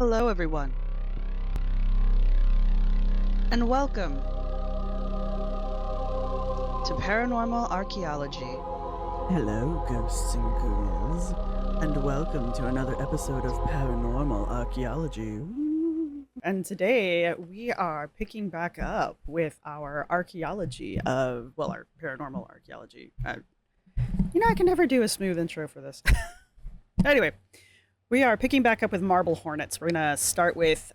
Hello, everyone, and welcome to Paranormal Archaeology. Hello, ghosts and ghouls, and welcome to another episode of Paranormal Archaeology. Woo. And today we are picking back up with our archaeology of, well, our paranormal archaeology. I can never do a smooth intro for this. Anyway, we are picking back up with Marble Hornets. We're going to start with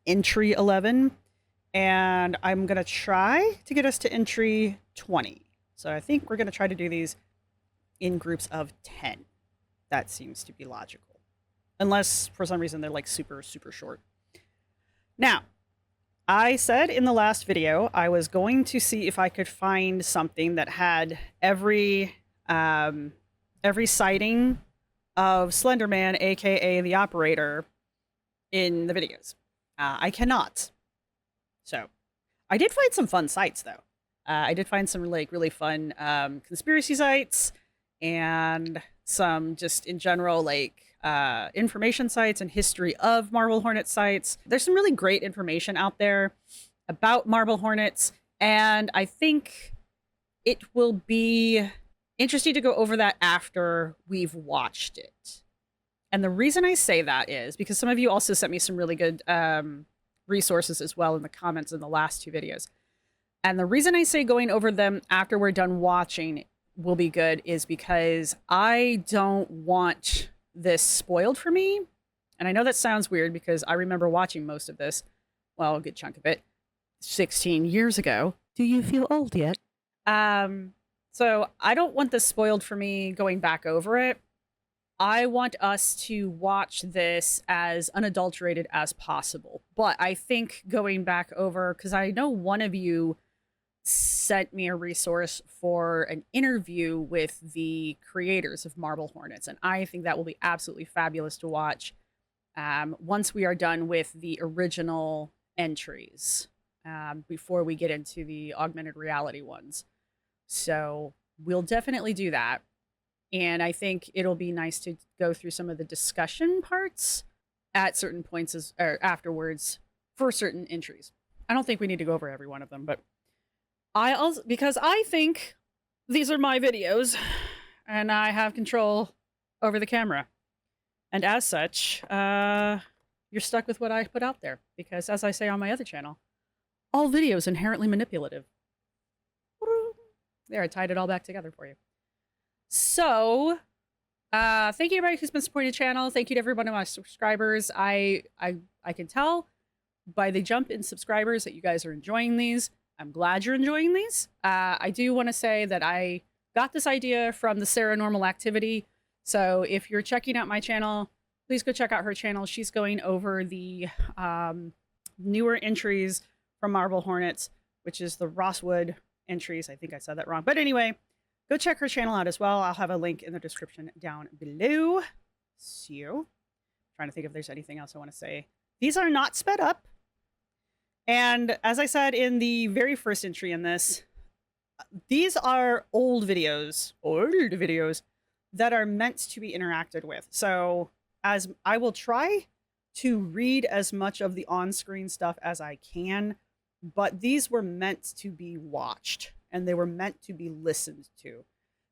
entry 11, and I'm going to try to get us to entry 20. So I think we're going to try to do these in groups of 10. That seems to be logical. Unless, for some reason, they're like super, super short. Now, I said in the last video, I was going to see if I could find something that had every sighting of Slender Man, aka the operator, in the videos. I cannot. So, I did find some fun sites, though. I did find some really fun conspiracy sites and some just in general information sites and history of Marble Hornet sites. There's some really great information out there about Marble Hornets, and I think it will be interesting to go over that after we've watched it. And the reason I say that is because some of you also sent me some really good resources as well in the comments in the last two videos. And the reason I say going over them after we're done watching will be good is because I don't want this spoiled for me. And I know that sounds weird because I remember watching most of this, well, a good chunk of it, 16 years ago. Do you feel old yet? So I don't want this spoiled for me going back over it. I want us to watch this as unadulterated as possible. But I think going back over, because I know one of you sent me a resource for an interview with the creators of Marble Hornets, and I think that will be absolutely fabulous to watch once we are done with the original entries, before we get into the augmented reality ones. So we'll definitely do that. And I think it'll be nice to go through some of the discussion parts at certain points or afterwards for certain entries. I don't think we need to go over every one of them, but because I think these are my videos and I have control over the camera. And as such, you're stuck with what I put out there. Because as I say on my other channel, all videos inherently manipulative. There, I tied it all back together for you. So, thank you to everybody who's been supporting the channel. Thank you to every one of my subscribers. I can tell by the jump in subscribers that you guys are enjoying these. I'm glad you're enjoying these. I do want to say that I got this idea from the Paranormal Activity. So if you're checking out my channel, please go check out her channel. She's going over the newer entries from Marble Hornets, which is the Rosswood entries. I think I said that wrong. But anyway, go check her channel out as well. I'll have a link in the description down below. So, trying to think if there's anything else I want to say. These are not sped up. And as I said in the very first entry in this, these are old videos that are meant to be interacted with. So as I will try to read as much of the on-screen stuff as I can, but these were meant to be watched and they were meant to be listened to.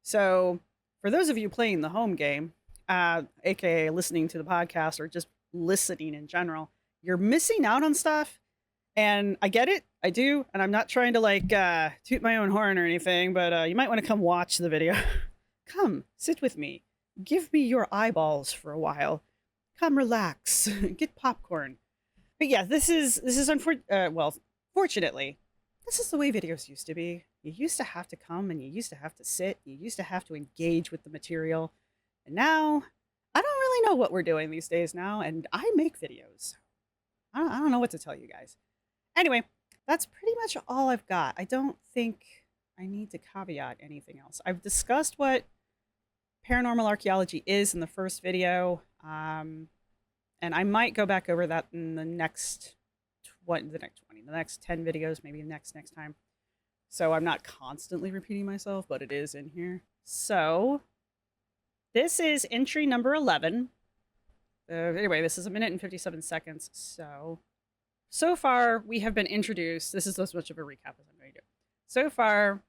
So for those of you playing the home game, aka listening to the podcast or just listening in general, you're missing out on stuff. And I get it, I do, and I'm not trying to toot my own horn or anything, but you might want to come watch the video. Come, sit with me. Give me your eyeballs for a while. Come relax, get popcorn. But yeah, this is fortunately, this is the way videos used to be. You used to have to come and you used to have to sit, you used to have to engage with the material. And now, I don't really know what we're doing these days now, and I make videos. I don't know what to tell you guys. Anyway, that's pretty much all I've got. I don't think I need to caveat anything else. I've discussed what paranormal archaeology is in the first video, and I might go back over that in the next 10 videos, maybe next time. So I'm not constantly repeating myself, but it is in here. So this is entry number 11. Anyway, this is 1 minute and 57 seconds. So far, we have been introduced. This is as much of a recap as I'm going to do. So far,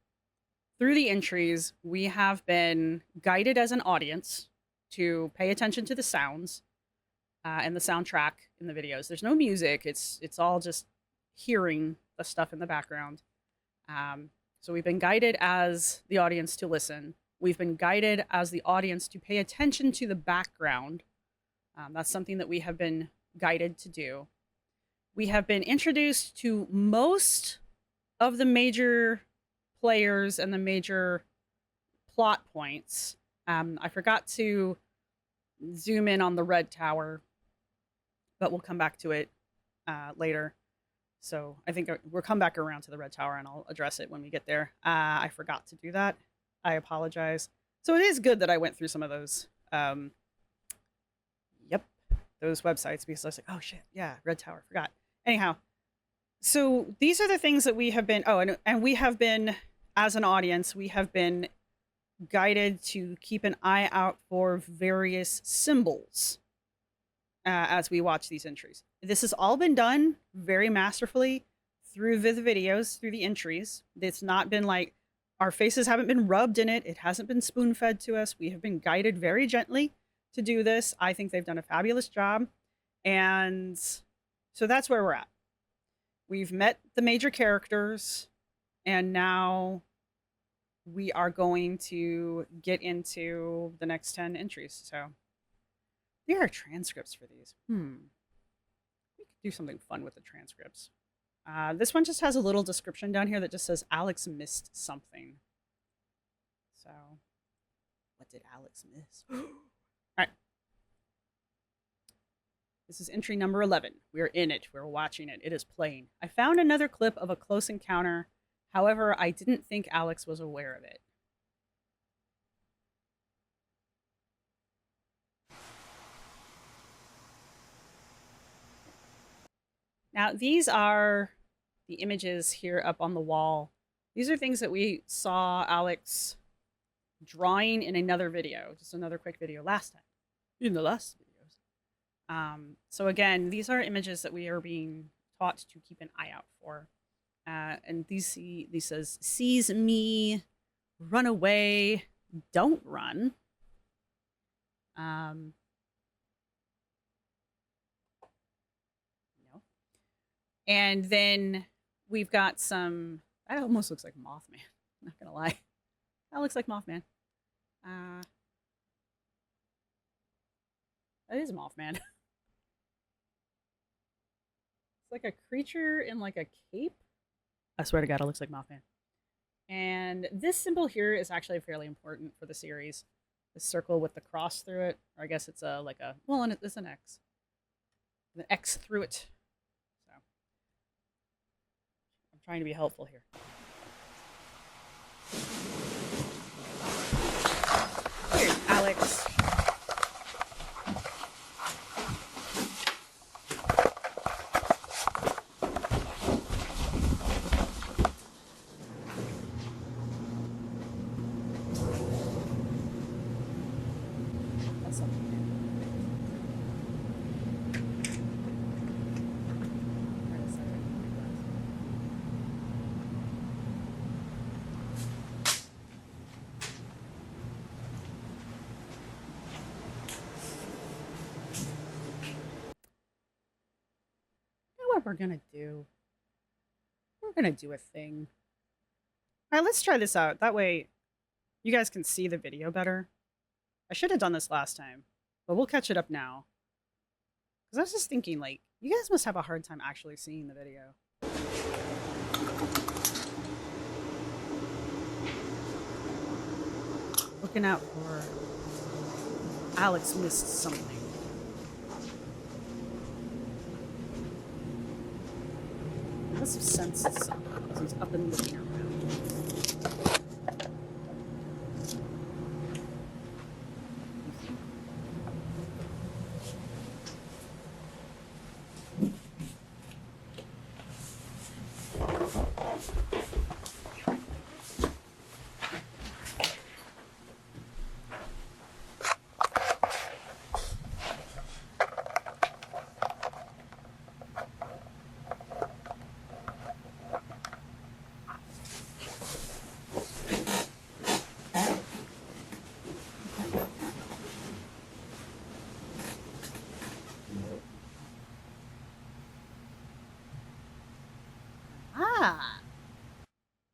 through the entries, we have been guided as an audience to pay attention to the sounds and the soundtrack in the videos. There's no music. It's all just hearing the stuff in the background. So we've been guided as the audience to listen. We've been guided as the audience to pay attention to the background. That's something that we have been guided to do. We have been introduced to most of the major players and the major plot points. I forgot to zoom in on the red tower, but we'll come back to it later. So I think we'll come back around to the red tower and I'll address it when we get there. I forgot to do that. I apologize. So it is good that I went through some of those, those websites, because I was like, oh shit, yeah, red tower, forgot. Anyhow, so these are the things that we have been, and we have been, as an audience, we have been guided to keep an eye out for various symbols as we watch these entries. This has all been done very masterfully through the videos, through the entries. It's not been like, our faces haven't been rubbed in it. It hasn't been spoon-fed to us. We have been guided very gently to do this. I think they've done a fabulous job. And so that's where we're at. We've met the major characters, and now we are going to get into the next 10 entries. So there are transcripts for these. We could do something fun with the transcripts. This one just has a little description down here that just says Alex missed something. So what did Alex miss? All right. This is entry number 11. We're in it. We're watching it. It is playing. I found another clip of a close encounter. However, I didn't think Alex was aware of it. Now, these are the images here up on the wall. These are things that we saw Alex drawing in another video, just another quick video last time, in the last videos. So again, these are images that we are being taught to keep an eye out for. And these says, "Seize me, run away, don't run." And then we've got some, that almost looks like Mothman. I'm not gonna lie. That looks like Mothman. That is Mothman. It's like a creature in like a cape. I swear to God, it looks like Mothman. And this symbol here is actually fairly important for the series. The circle with the cross through it. Or I guess it's and it's an X. An X through it. Trying to be helpful here. Here's Alex. That's something new. We're gonna do a thing. All right, let's try this out. That way you guys can see the video better. I should have done this last time, but we'll catch it up now. Because I was just thinking, like, you guys must have a hard time actually seeing the video. Looking out for Alex missed something. I must have sensed something because he's up and looking around.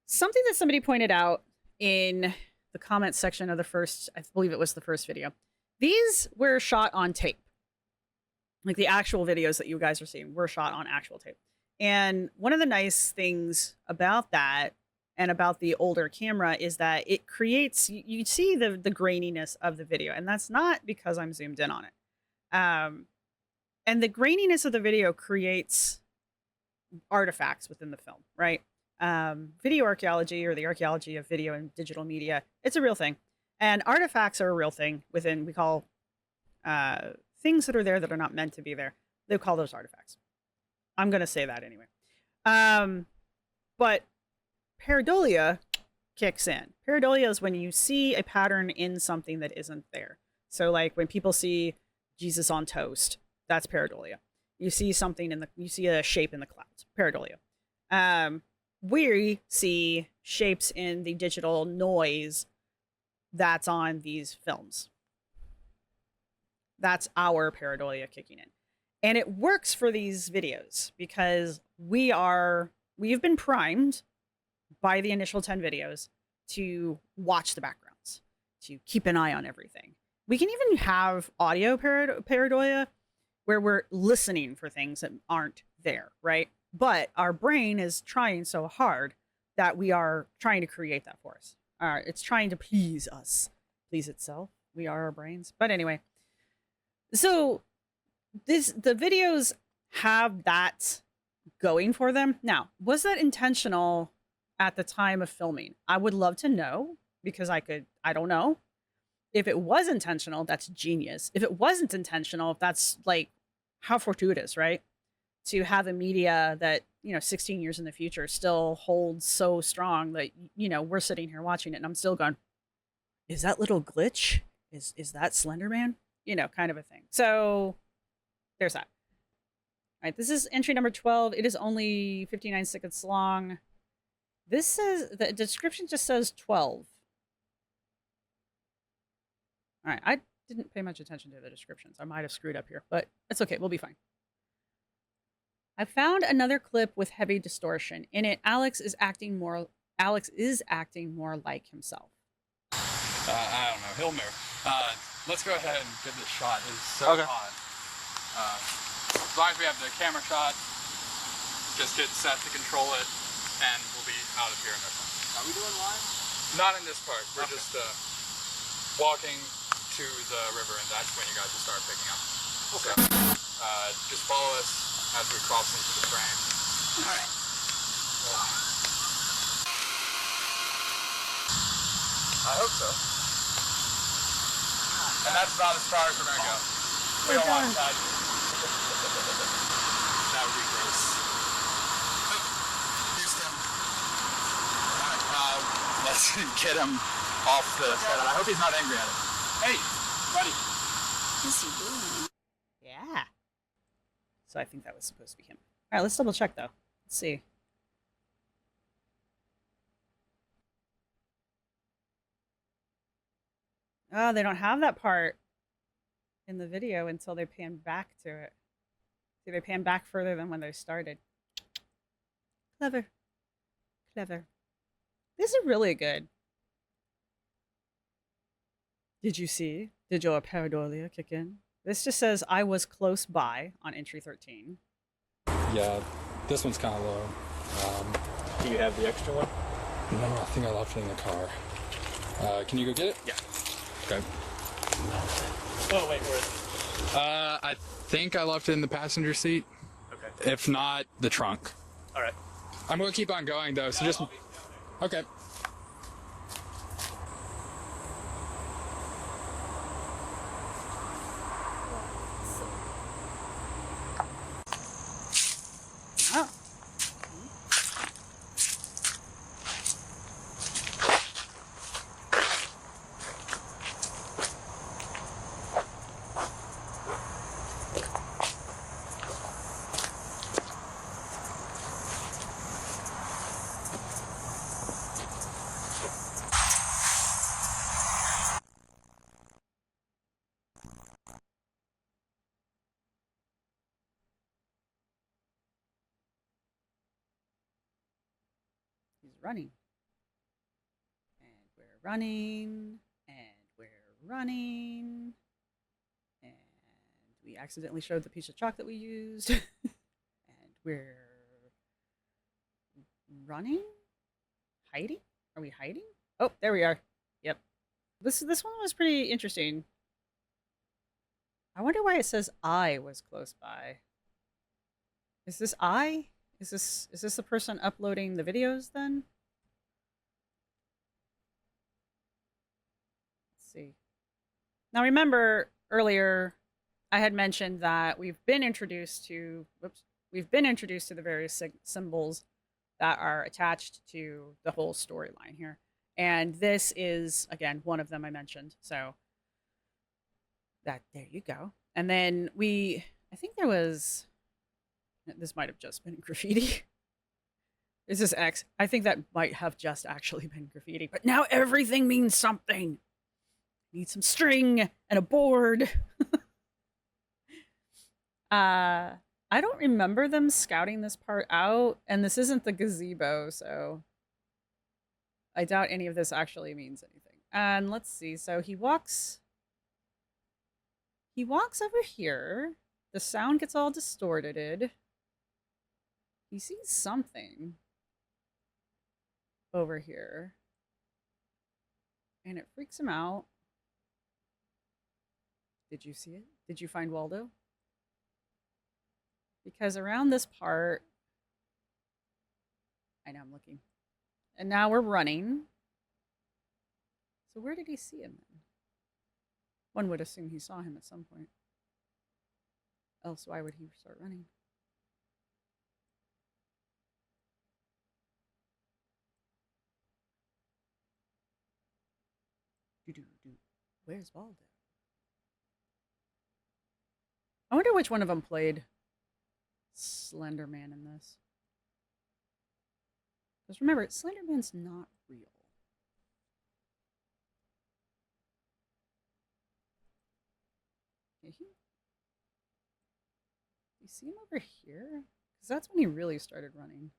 Something that somebody pointed out in the comment section of the first, I believe it was the first video. These were shot on tape. Like the actual videos that you guys are seeing were shot on actual tape. And one of the nice things about that and about the older camera is that it creates, you see the graininess of the video. And that's not because I'm zoomed in on it. And the graininess of the video creates artifacts within the film, right? Video archaeology, or the archaeology of video and digital media, it's a real thing. And artifacts are a real thing within, we call things that are there that are not meant to be there. They call those artifacts. I'm going to say that anyway. But pareidolia kicks in. Pareidolia is when you see a pattern in something that isn't there. So like when people see Jesus on toast, that's pareidolia. You see something you see a shape in the clouds, pareidolia. We see shapes in the digital noise that's on these films. That's our pareidolia kicking in. And it works for these videos because we've been primed by the initial 10 videos to watch the backgrounds, to keep an eye on everything. We can even have audio pareidolia where we're listening for things that aren't there, right? But our brain is trying so hard that we are trying to create that for us. It's trying to please us, please itself. We are our brains. But anyway, so the videos have that going for them. Now, was that intentional at the time of filming? I would love to know, because I don't know. If it was intentional, that's genius. If it wasn't intentional, that's like, how fortuitous, right? To have a media that, 16 years in the future still holds so strong that, we're sitting here watching it and I'm still going, is that little glitch? Is that Slender Man? Kind of a thing. So there's that. All right, this is entry number 12. It is only 59 seconds long. This says, the description just says 12. All right, I didn't pay much attention to the descriptions. I might have screwed up here, but it's okay. We'll be fine. I found another clip with heavy distortion. In it, Alex is acting more like himself. I don't know. He'll move. Let's go ahead and get this shot. It's so hot. As long as we have the camera shot, just get set to control it, and we'll be out of here in no time. Are we doing live? Not in this part. We're just walking to the river, and that's when you guys will start picking up. Okay. So, just follow us as we cross into the frame. All right. I hope so. And that's about as far as we're gonna go. We don't want that. That would be gross. Houston. Let's get him off the set. I hope he's not angry at it. Hey, buddy. Yes, you will. Yeah. So I think that was supposed to be him. All right, let's double check though. Let's see. Oh, they don't have that part in the video until they pan back to it. See, they pan back further than when they started. Clever. Clever. This is really good. Did you see? Did your pareidolia kick in? This just says, I was close by on entry 13. Yeah, this one's kind of low. Do you have the extra one? No, I think I left it in the car. Can you go get it? Yeah. Okay. Oh, wait, where is it? I think I left it in the passenger seat. Okay. If not, the trunk. All right. I'm going to keep on going, though, so just... Okay. Oh. running. And we're running. And we're running. And we accidentally showed the piece of chalk that we used. And we're running? Hiding? Are we hiding? Oh, there we are. Yep. This one was pretty interesting. I wonder why it says I was close by. Is this I? Is this the person uploading the videos then? Let's see. Now remember earlier I had mentioned that we've been introduced to the various symbols that are attached to the whole storyline here. And this is, again, one of them I mentioned. So there you go. And then I think there was, this might have just been graffiti. Is this X? I think that might have just actually been graffiti. But now everything means something. Need some string and a board. I don't remember them scouting this part out, and this isn't the gazebo, so I doubt any of this actually means anything. And let's see, so he walks over here. The sound gets all distorted. He sees something over here, and it freaks him out. Did you see it? Did you find Waldo? Because around this part, I know I'm looking. And now we're running. So where did he see him then? One would assume he saw him at some point. Else why would he start running? Where's Waldo? I wonder which one of them played Slender Man in this. Because remember, Slender Man's not real. You see him over here? Because that's when he really started running.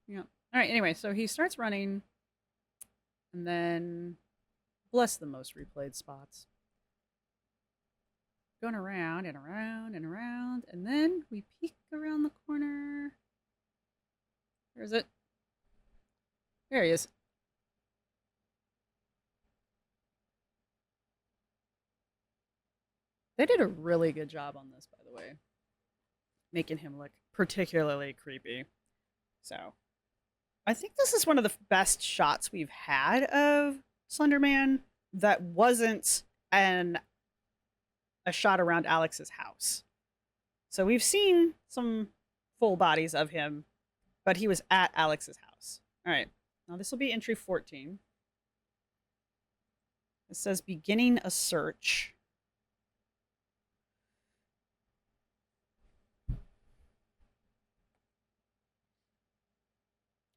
Yeah. Alright, anyway, so he starts running. And then, bless the most replayed spots. Going around and around and around. And then we peek around the corner. Where is it? There he is. They did a really good job on this, by the way. Making him look particularly creepy. So, I think this is one of the best shots we've had of Slender Man that wasn't a shot around Alex's house. So we've seen some full bodies of him, but he was at Alex's house. All right, now this will be entry 14. It says beginning a search.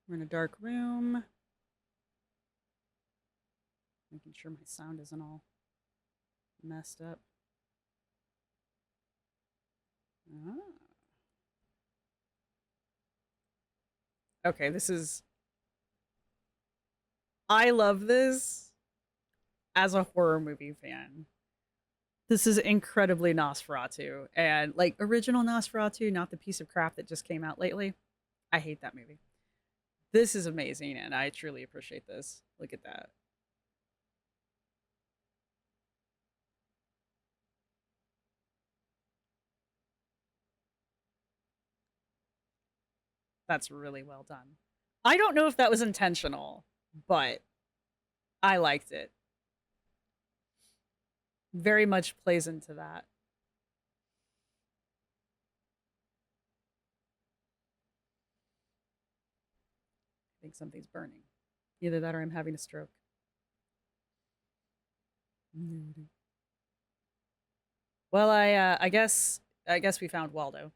We're in a dark room. Making sure my sound isn't all messed up. Okay, this is... I love this as a horror movie fan. This is incredibly Nosferatu. And, like, original Nosferatu, not the piece of crap that just came out lately. I hate that movie. This is amazing, and I truly appreciate this. Look at that. That's really well done. I don't know if that was intentional, but I liked it. Very much plays into that. I think something's burning. Either that or I'm having a stroke. Well, I guess we found Waldo.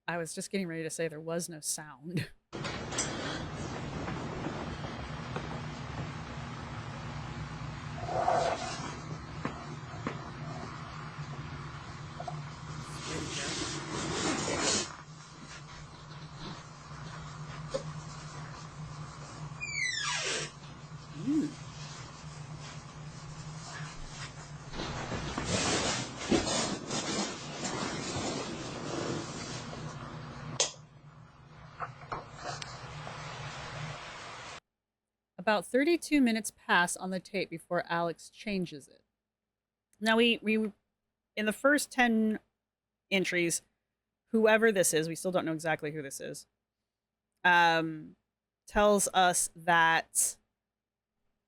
I was just getting ready to say there was no sound. About 32 minutes pass on the tape before Alex changes it. Now, we in the first 10 entries, whoever this is, we still don't know exactly who this is, tells us that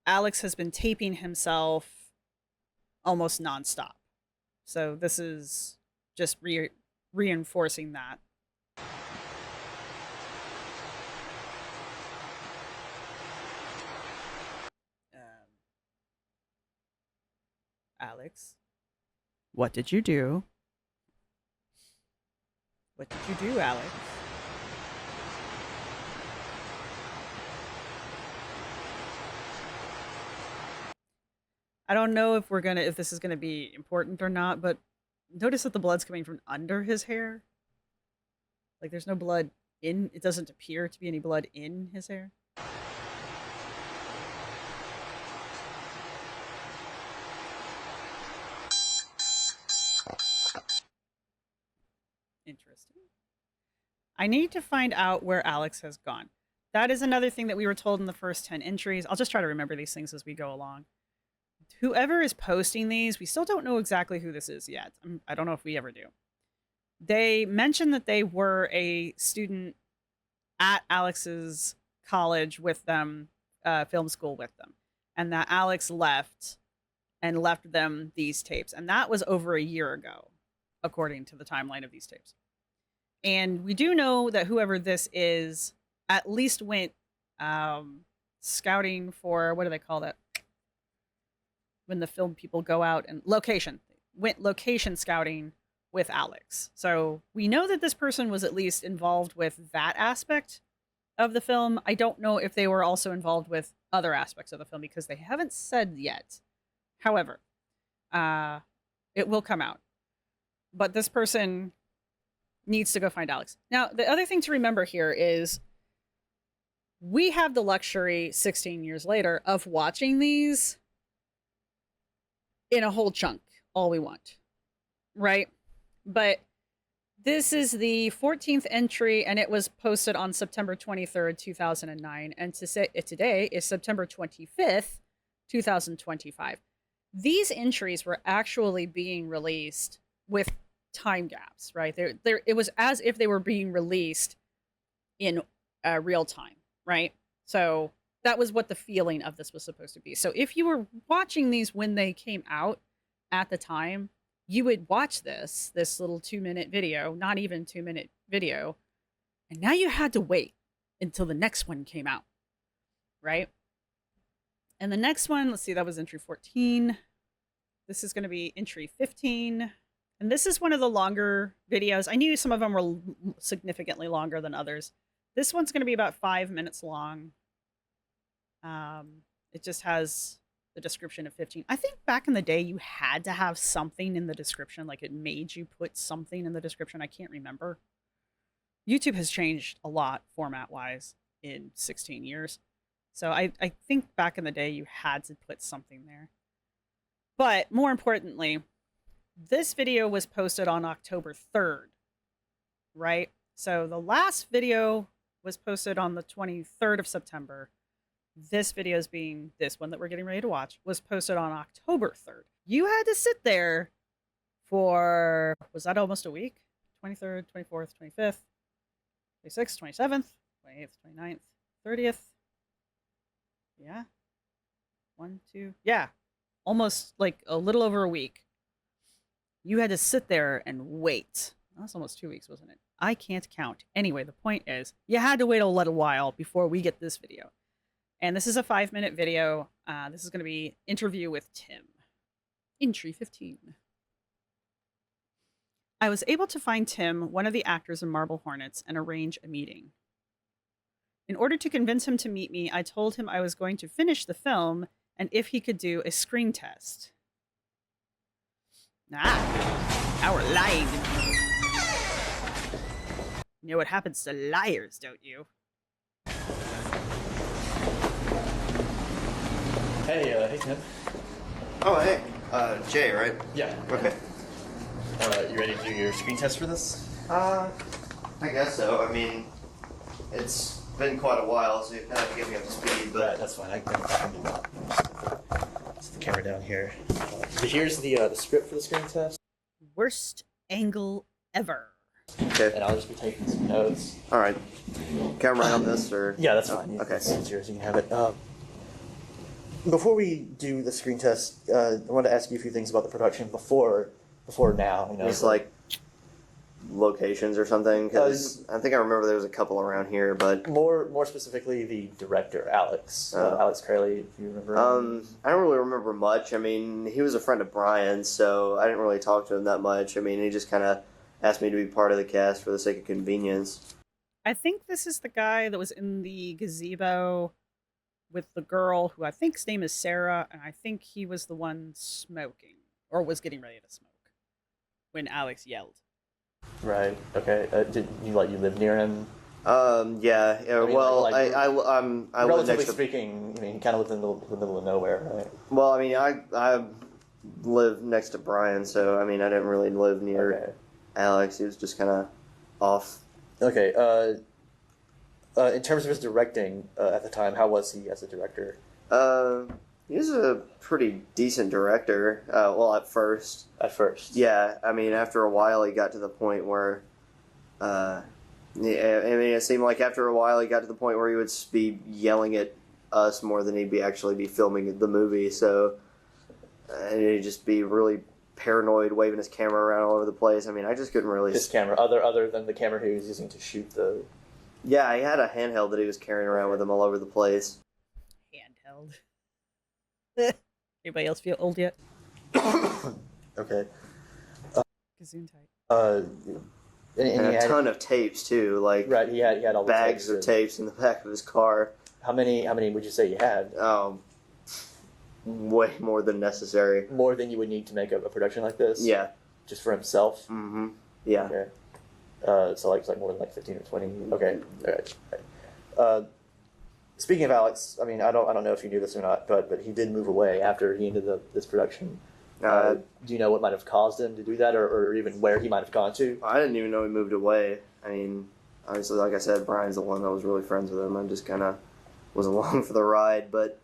Alex has been taping himself almost nonstop. So this is just reinforcing that. Alex, what did you do? What did you do, Alex? I don't know if this is gonna be important or not, but notice that the blood's coming from under his hair. Like there's no blood in, it doesn't appear to be any blood in his hair. Interesting. I need to find out where Alex has gone. That is another thing that we were told in the first 10 entries. I'll just try to remember these things as we go along. Whoever is posting these, we still don't know exactly who this is yet. I don't know if we ever do. They mentioned that they were a student at Alex's college with them, film school with them, and that Alex left and left them these tapes. And that was over a year ago, according to the timeline of these tapes. And we do know that whoever this is at least went scouting for, what do they call that? When the film people go out and went location scouting with Alex. So we know that this person was at least involved with that aspect of the film. I don't know if they were also involved with other aspects of the film because they haven't said yet. However, it will come out. But this person needs to go find Alex. Now, the other thing to remember here is we have the luxury 16 years later of watching these in a whole chunk, all we want, right? But this is the 14th entry, and it was posted on September 23rd, 2009. And today is September 25th, 2025. These entries were actually being released with time gaps, right? It was as if they were being released in real time, right? So that was what the feeling of this was supposed to be. So if you were watching these when they came out at the time, you would watch this little 2-minute video, not even 2-minute video, and now you had to wait until the next one came out, right? And the next one, let's see, that was entry 14. This is going to be entry 15. And this is one of the longer videos. I knew some of them were significantly longer than others. This one's going to be about 5 minutes long. It just has the description of 15. I think back in the day, you had to have something in the description. Like it made you put something in the description. I can't remember. YouTube has changed a lot format-wise in 16 years. So I think back in the day, you had to put something there. But more importantly, this video was posted on October 3rd, right? So the last video was posted on the 23rd of September. This video is being, this one that we're getting ready to watch, was posted on October 3rd. You had to sit there for, was that almost a week? 23rd, 24th, 25th, 26th, 27th, 28th, 29th, 30th. Yeah. 1, 2. Yeah. Almost like a little over a week. You had to sit there and wait. That's almost 2 weeks, wasn't it? I can't count. Anyway, the point is, you had to wait a little while before we get this video. And this is a 5-minute video. This is going to be interview with Tim. Entry 15. I was able to find Tim, one of the actors in Marble Hornets, and arrange a meeting. In order to convince him to meet me, I told him I was going to finish the film and if he could do a screen test. Now we're lying. You know what happens to liars, don't you? Hey Tim. Oh, hey. Jay, right? Yeah. Okay. You ready to do your screen test for this? I guess so. I mean, it's been quite a while, so you kind of have to get me up to speed. But That's fine. I can do that. Set the camera down here. So here's the script for the screen test. Worst angle ever. okay, And I'll just be taking some notes. all right. Camera on this, or Yeah, that's fine. Okay. It's yours. You can have it. Before we do the screen test, I wanted to ask you a few things about the production before now. You know, just like locations or something. Because I think I remember there was a couple around here, but more specifically, the director, Alex. Alex Crayley, if you remember. I don't really remember much. I mean, he was a friend of Brian's, so I didn't really talk to him that much. I mean, he just kind of asked me to be part of the cast for the sake of convenience. I think this is the guy that was in the gazebo with the girl who I think's name is Sarah, and I think he was the one smoking, or was getting ready to smoke, when Alex yelled. Right. Okay. Did you live near him? Yeah. I mean, well, like- I live Relatively next to. speaking, I mean, he kind of lives in the middle of nowhere, right? Well, I mean, I live next to Brian, so I mean, I didn't really live near Okay. Alex. He was just kind of off. Okay. In terms of his directing at the time, how was he as a director? He was a pretty decent director. Well, at first. At first. Yeah, I mean, after a while, he got to the point where, yeah, I mean, it seemed like after a while, he got to the point where he would be yelling at us more than he'd actually be filming the movie. So, and he'd just be really paranoid, waving his camera around all over the place. I mean, I just couldn't really. His camera, other than the camera he was using to shoot the. Yeah, he had a handheld that he was carrying around with him all over the place. Handheld. Anybody else feel old yet? Okay. Gazoon type. And And he a had, ton of tapes too, like right. He had all the bags of and- tapes in the back of his car. How many would you say you had? Way more than necessary. More than you would need to make a production like this? Yeah. Just for himself? Mm-hmm. Yeah. Okay. So like more than 15 or 20. Okay. All right. Speaking of Alex, I mean, I don't know if you knew this or not, but he did move away after he ended this production. Do you know what might have caused him to do that, or even where he might have gone to? I didn't even know he moved away. I mean, obviously, like I said, Brian's the one that was really friends with him. I just kind of was along for the ride, but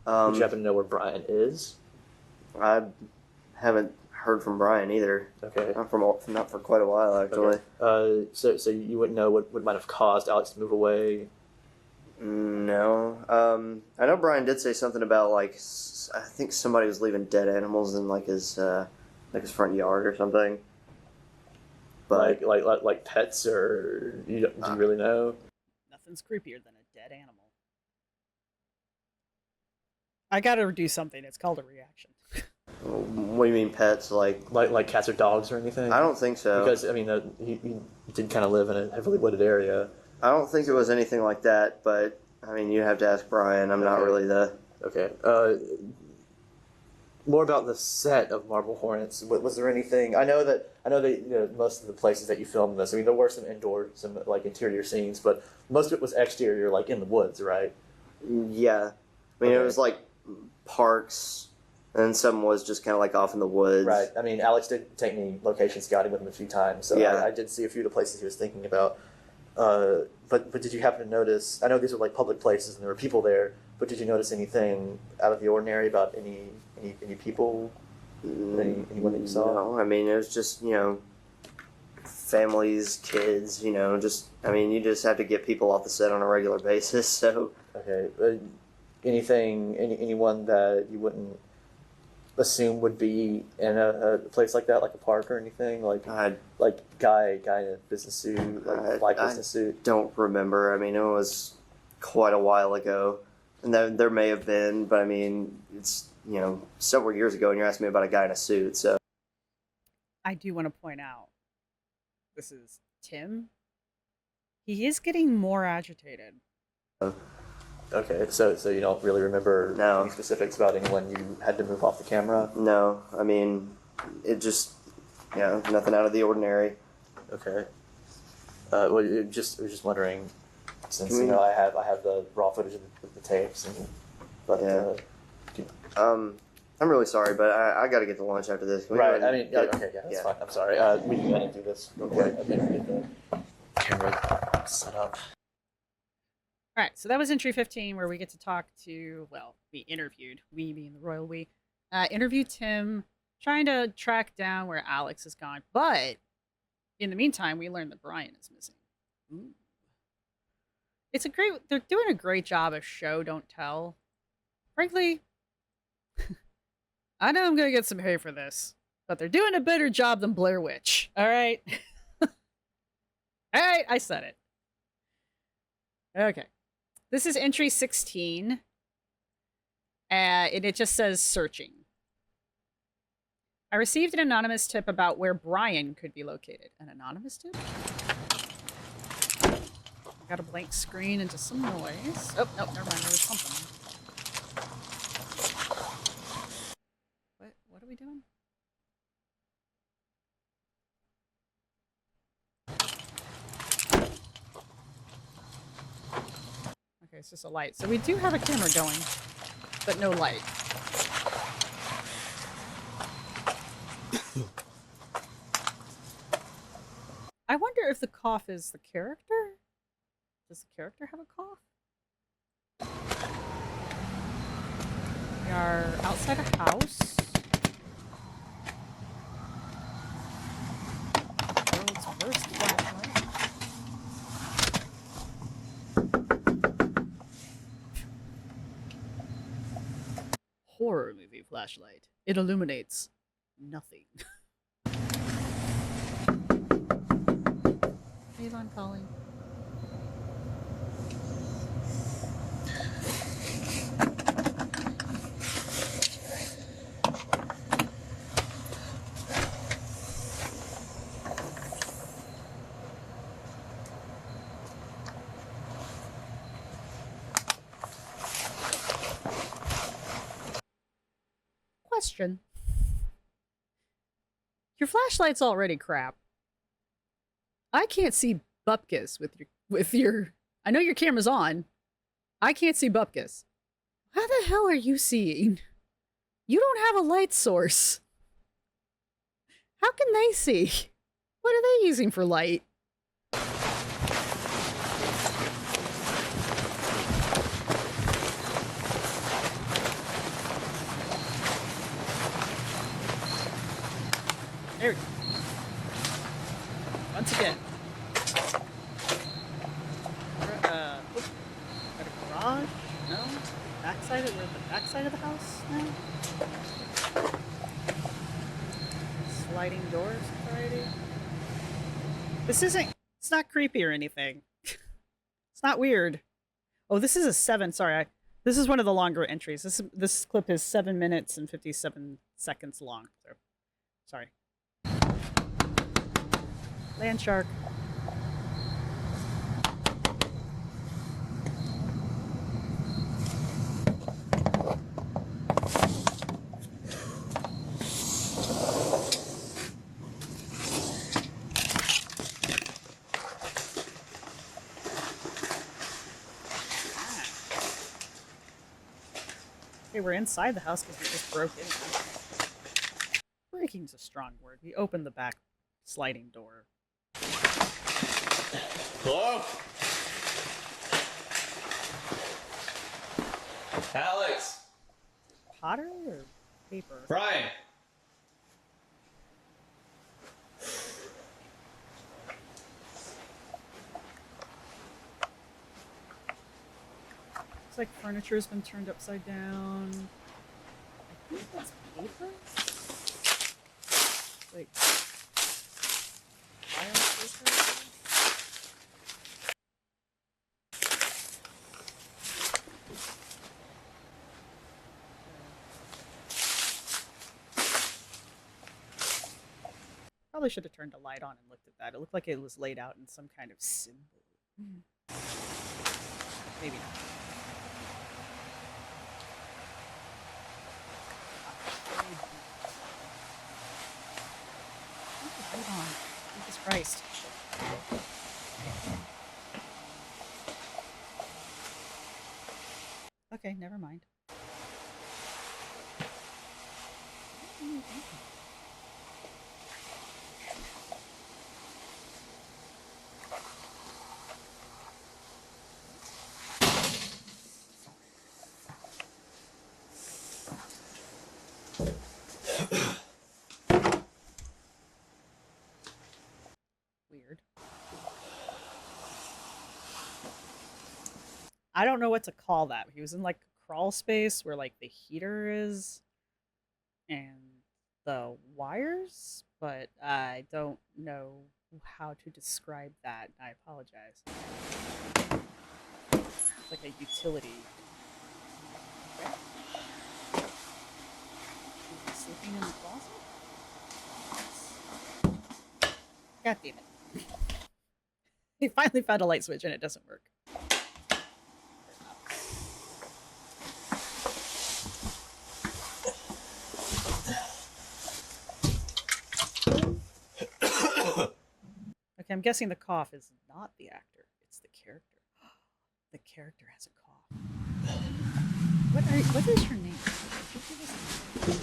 Would you happen to know where Brian is? I haven't heard from Brian either. Okay. Not for quite a while, actually. Okay. So you wouldn't know what might have caused Alex to move away? No. I know Brian did say something about, like, I think somebody was leaving dead animals in, like, his front yard or something. But Like pets, or do you really know? Nothing's creepier than a dead animal. I gotta do something. It's called a reaction. what do you mean pets? Like cats or dogs or anything? I don't think so. Because I mean, he did kind of live in a heavily wooded area. I don't think it was anything like that, but, I mean, you have to ask Brian. I'm not Okay. really the... Okay. More about the set of Marble Hornets. Was there anything? I know that most of the places that you filmed this. I mean, there were some like interior scenes, but most of it was exterior, like in the woods, right? Yeah. I mean, Okay. it was, like, parks, and some was just kind of, like, off in the woods. Right. I mean, Alex did take me location scouting with him a few times, so Yeah. I did see a few of the places he was thinking about. But did you happen to notice? I know these were like public places and there were people there, but did you notice anything out of the ordinary about any people? Anyone that you saw? No, I mean, it was just, families, kids, just, I mean, you just have to get people off the set on a regular basis, so. Okay. Anyone that you wouldn't assume would be in a place like that, like a park or anything, like guy in a business suit, like black business suit? Don't remember. I mean, it was quite a while ago, and there may have been, but I mean, it's several years ago, and you're asking me about a guy in a suit, so. I do want to point out, this is Tim. He is getting more agitated. Okay, so you don't really remember No. any specifics about anyone you had to move off the camera? No, I mean, it just, nothing out of the ordinary. Okay. I was just wondering, since I have the raw footage of the tapes, but Yeah. I'm really sorry, but I got to get to lunch after this. Can we go right. ahead I and mean, get- okay, yeah, that's yeah. fine. I'm sorry. We can do this real quick. I think we get the camera set up. All right, so that was entry 15, where we get to talk to, well, we interviewed, we being the royal we, interviewed Tim, trying to track down where Alex is gone. But in the meantime, we learned that Brian is missing. Ooh. They're doing a great job of show, don't tell. Frankly, I know I'm going to get some hate for this, but they're doing a better job than Blair Witch. All right? All right, I said it. Okay. This is entry 16. And it just says searching. I received an anonymous tip about where Brian could be located. An anonymous tip? I got a blank screen and just some noise. Oh, no, never mind. There was something. What are we doing? Okay, it's just a light. So we do have a camera going, but no light. I wonder if the cough is the character? Does the character have a cough? We are outside a house. World's worst flashlight. Horror movie flashlight. It illuminates nothing. Avon calling. Question. Your flashlight's already crap. I can't see Bupkis with your I know your camera's on. I can't see Bupkis. How the hell are you seeing? You don't have a light source. How can they see? What are they using for light? There we go. Once again. Got a garage? No? Backside of, we're at the backside of the house now? Sliding doors variety. This isn't, it's not creepy or anything. It's not weird. Oh, this is a 7, sorry. This is one of the longer entries. This clip is 7 minutes and 57 seconds long. So, sorry. Land shark. Okay, we're inside the house because we just broke in. Breaking's a strong word. We opened the back sliding door. Hello? Alex! Potter or paper? Brian! Looks like furniture has been turned upside down. I think that's paper? Like, file paper? Probably should have turned a light on and looked at that. It looked like it was laid out in some kind of symbol. Maybe not. Light on. Jesus Christ. Okay, never mind. I don't know what to call that. He was in like a crawl space where like the heater is and the wires, but I don't know how to describe that. I apologize. It's like a utility. Okay. Is he sleeping in the closet? God damn it. He finally found a light switch and it doesn't work. Okay, I'm guessing the cough is not the actor, it's the character. The character has a cough. What is your name? Could you give us a name?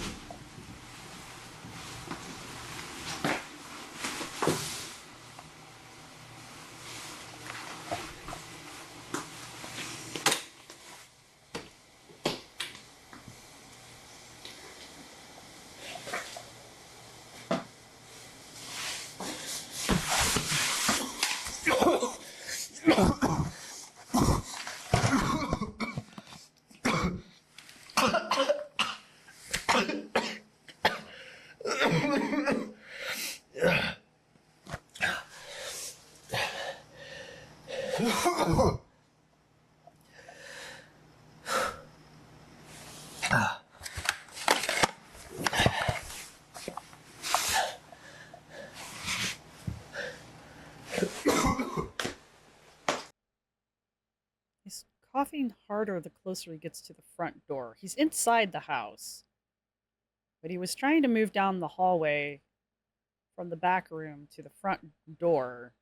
He's coughing harder the closer he gets to the front door. He's inside the house, but he was trying to move down the hallway from the back room to the front door,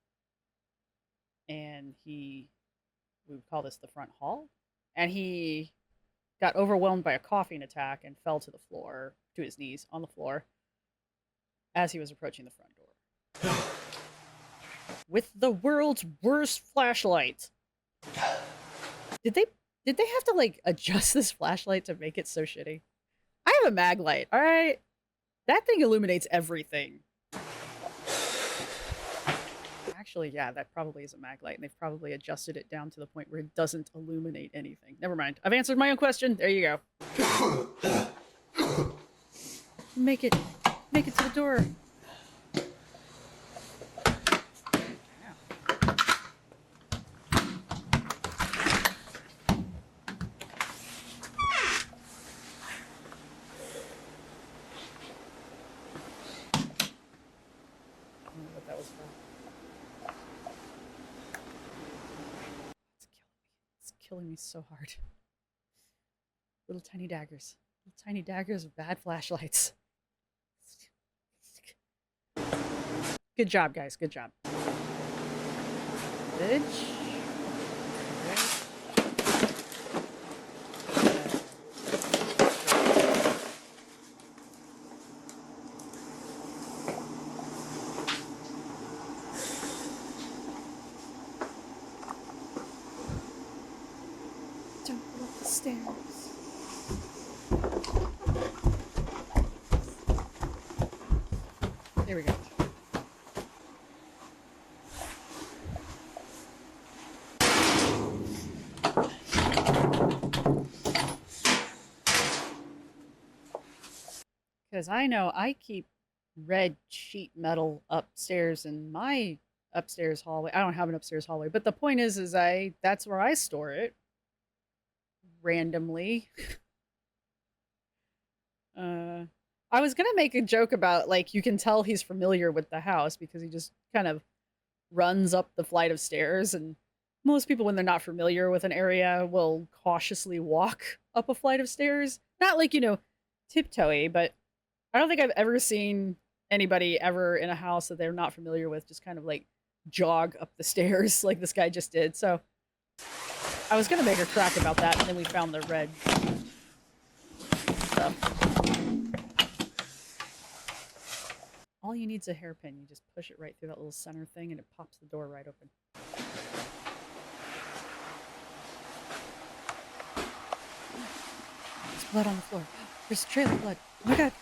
and we would call this the front hall, and he got overwhelmed by a coughing attack and fell to the floor, to his knees on the floor, as he was approaching the front door. With the world's worst flashlight. Did they have to like adjust this flashlight to make it so shitty? I have a mag light, all right? That thing illuminates everything. Actually, yeah, that probably is a mag light, and they've probably adjusted it down to the point where it doesn't illuminate anything. Never mind. I've answered my own question. There you go. Make it to the door. Killing me so hard. Little tiny daggers. Little tiny daggers of bad flashlights. Good job, guys. Good job. Bitch. There we go. Because I know I keep red sheet metal upstairs in my upstairs hallway. I don't have an upstairs hallway, but the point is that's where I store it. Randomly. I was gonna make a joke about, like, you can tell he's familiar with the house because he just kind of runs up the flight of stairs, and most people, when they're not familiar with an area, will cautiously walk up a flight of stairs. Not like, tiptoey, but I don't think I've ever seen anybody ever in a house that they're not familiar with just kind of, like, jog up the stairs like this guy just did. So I was gonna make a crack about that, and then we found the red stuff. All you need is a hairpin. You just push it right through that little center thing and it pops the door right open. There's blood on the floor. There's a trail of blood. Oh my god.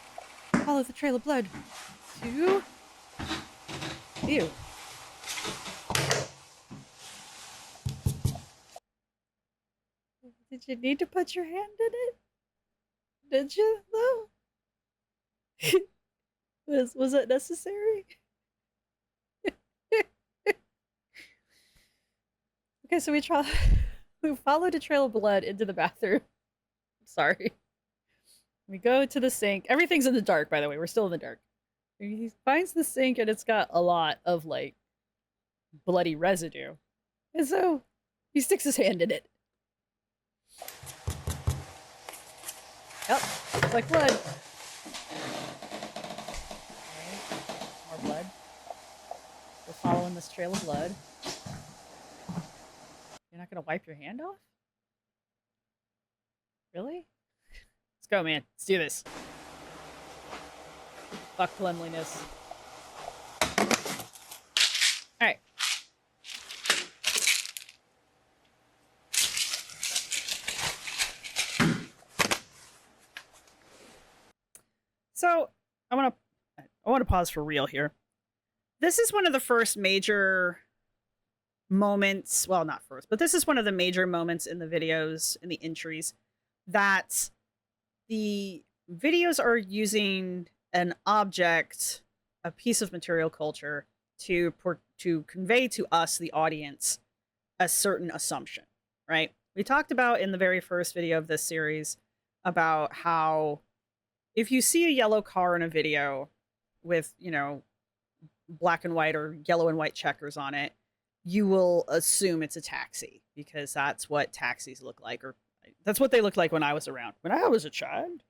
Follow the trail of blood. To... Ew. Did you need to put your hand in it? Did you, though? Was it necessary? Okay, so we followed a trail of blood into the bathroom. Sorry. We go to the sink. Everything's in the dark, by the way. We're still in the dark. He finds the sink, and it's got a lot of, like, bloody residue. And so he sticks his hand in it. Yep, it's like blood. Okay, more blood. We're following this trail of blood. You're not gonna wipe your hand off? Really? Let's go, man. Let's do this. Fuck cleanliness. Alright. So, I want to pause for real here. This is one of the first major moments, well, not first, but this is one of the major moments in the videos, in the entries, that the videos are using an object, a piece of material culture, to convey to us, the audience, a certain assumption, right? We talked about in the very first video of this series about how if you see a yellow car in a video with, you know, black and white or yellow and white checkers on it, you will assume it's a taxi because that's what taxis look like, or that's what they looked like when I was around, when I was a child.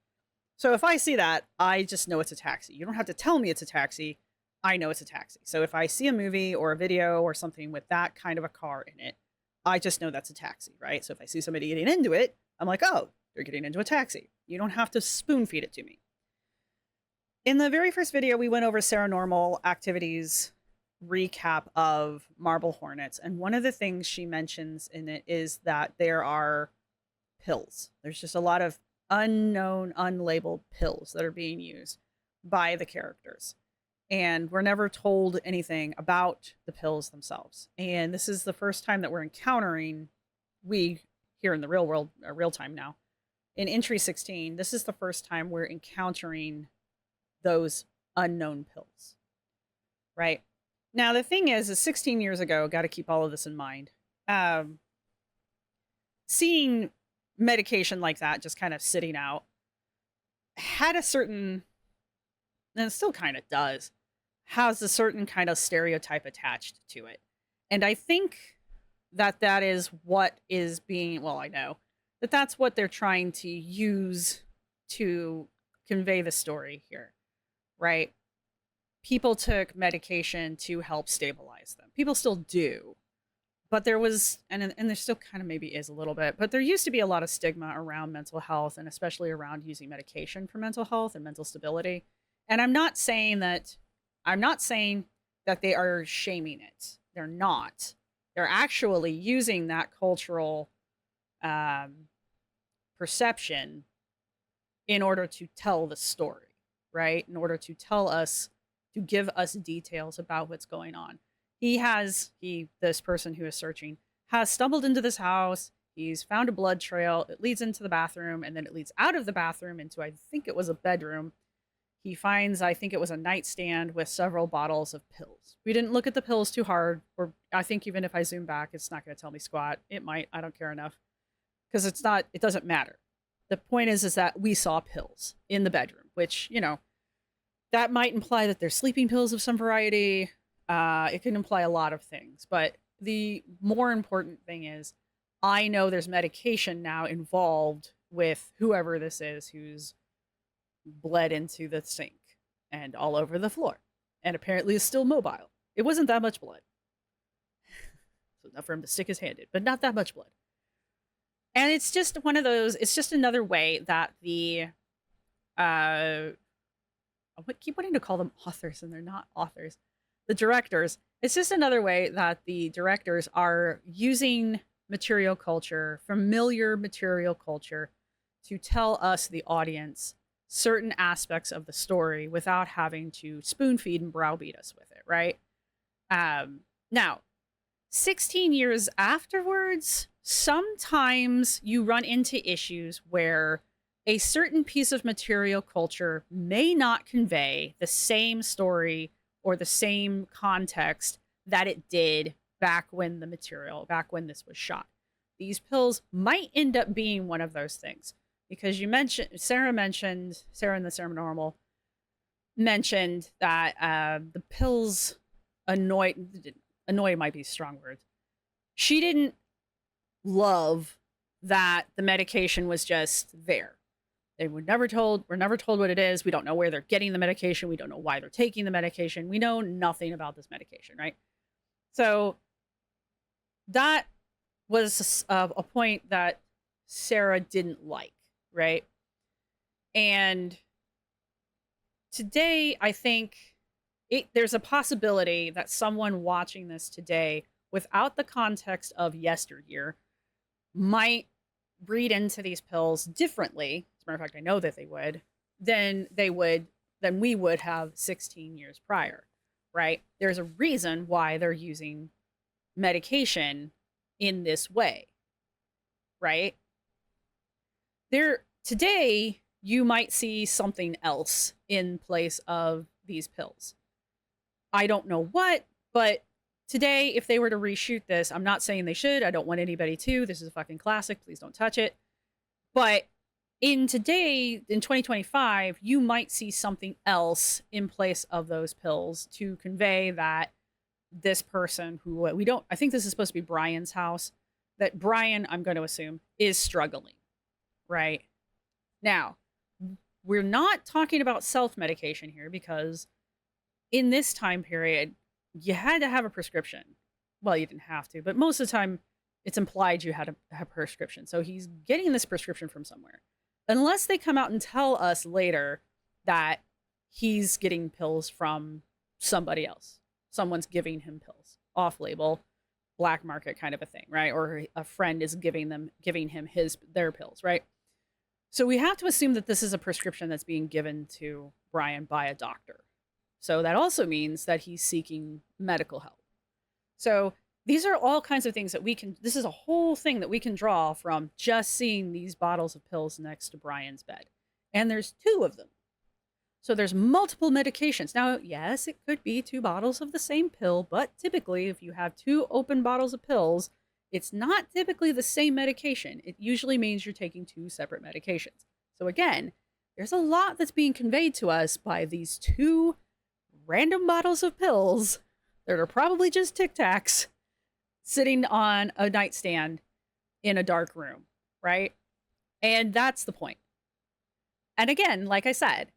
So if I see that, I just know it's a taxi. You don't have to tell me it's a taxi. I know it's a taxi. So if I see a movie or a video or something with that kind of a car in it, I just know that's a taxi, right? So if I see somebody getting into it, I'm like, oh, they're getting into a taxi. You don't have to spoon feed it to me. In the very first video, we went over Paranormal Activity's recap of Marble Hornets. And one of the things she mentions in it is that there are pills. There's just a lot of unknown, unlabeled pills that are being used by the characters. And we're never told anything about the pills themselves. And this is the first time that we're encountering, we here in the real world, real time now, in entry 16, this is the first time we're encountering those unknown pills, right? Now, the thing is 16 years ago, got to keep all of this in mind. Seeing medication like that just kind of sitting out had a certain, and it still kind of does, has a certain kind of stereotype attached to it. And I think that that is what is being, well, I know that that's what they're trying to use to convey the story here, right? People took medication to help stabilize them. People still do. But there was, and there still kind of maybe is a little bit, but there used to be a lot of stigma around mental health, and especially around using medication for mental health and mental stability. And I'm not saying that they are shaming it. They're not. They're actually using that cultural perception in order to tell the story, right? In order to tell us, to give us details about what's going on. This person who is searching has stumbled into this house. He's found a blood trail. It leads into the bathroom, and then it leads out of the bathroom into, I think it was a bedroom. He finds, I think it was a nightstand with several bottles of pills. We didn't look at the pills too hard, or I think even if I zoom back, it's not going to tell me squat. It might, I don't care enough. Because it doesn't matter. The point is that we saw pills in the bedroom, which, you know, that might imply that they're sleeping pills of some variety. It can imply a lot of things, but the more important thing is I know there's medication now involved with whoever this is who's bled into the sink and all over the floor and apparently is still mobile. It wasn't that much blood. So enough for him to stick his hand in, but not that much blood. And it's just one of those, it's just another way that the, I keep wanting to call them authors and they're not authors. The directors, it's just another way that the directors are using material culture, familiar material culture, to tell us, the audience, certain aspects of the story without having to spoon feed and browbeat us with it, right? Now, 16 years afterwards, sometimes you run into issues where a certain piece of material culture may not convey the same story or the same context that it did back when back when this was shot. These pills might end up being one of those things because Sarah and the Paranormal mentioned that the pills annoy might be a strong word. She didn't love that the medication was just there. We're never told what it is. We don't know where they're getting the medication. We don't know why they're taking the medication. We know nothing about this medication, right? So that was a point that Sarah didn't like, right? And today, I think there's a possibility that someone watching this today, without the context of yesteryear, might read into these pills differently. As a matter of fact, I know that they would, than we would have 16 years prior, right? There's a reason why they're using medication in this way, right? Today, you might see something else in place of these pills. I don't know what, but today, if they were to reshoot this, I'm not saying they should. I don't want anybody to. This is a fucking classic. Please don't touch it. But in 2025, you might see something else in place of those pills to convey that this person who I think this is supposed to be Brian's house, that Brian, I'm going to assume, is struggling, right? Now, we're not talking about self-medication here because in this time period, you had to have a prescription. Well, you didn't have to, but most of the time it's implied you had to have a prescription. So he's getting this prescription from somewhere. Unless they come out and tell us later that he's getting pills from somebody else. Someone's giving him pills, off-label, black market kind of a thing, right? Or a friend is giving him their pills, right? So we have to assume that this is a prescription that's being given to Brian by a doctor. So that also means that he's seeking medical help. So these are all kinds of things that this is a whole thing that we can draw from just seeing these bottles of pills next to Brian's bed. And there's 2 of them. So there's multiple medications. Now, yes, it could be 2 bottles of the same pill, but typically if you have 2 open bottles of pills, it's not typically the same medication. It usually means you're taking 2 separate medications. So again, there's a lot that's being conveyed to us by these 2 random bottles of pills that are probably just Tic Tacs sitting on a nightstand in a dark room, right? And that's the point. And again, like I said,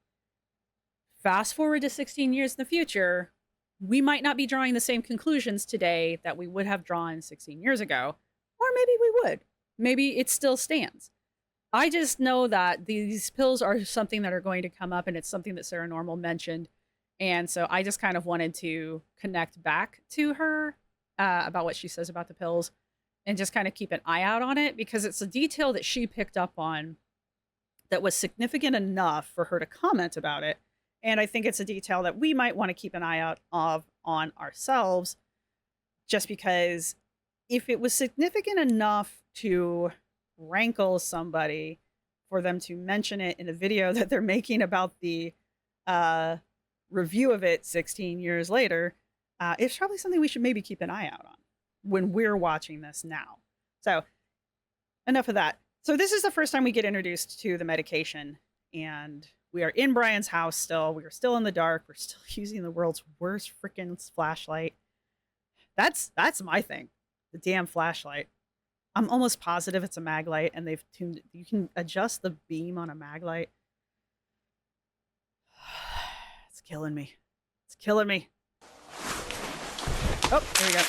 fast forward to 16 years in the future, we might not be drawing the same conclusions today that we would have drawn 16 years ago, or maybe we would. Maybe it still stands. I just know that these pills are something that are going to come up, and it's something that Sarah Normal mentioned. And so I just kind of wanted to connect back to her about what she says about the pills and just kind of keep an eye out on it, because it's a detail that she picked up on that was significant enough for her to comment about it. And I think it's a detail that we might want to keep an eye out on ourselves, just because if it was significant enough to rankle somebody for them to mention it in a video that they're making about the review of it 16 years later, it's probably something we should maybe keep an eye out on when we're watching this now. So enough of that. So this is the first time we get introduced to the medication, and we are in Brian's house still. We are still in the dark. We're still using the world's worst freaking flashlight. That's my thing. The damn flashlight. I'm almost positive it's a mag light, and you can adjust the beam on a mag light. It's killing me. It's killing me. Oh, there we go.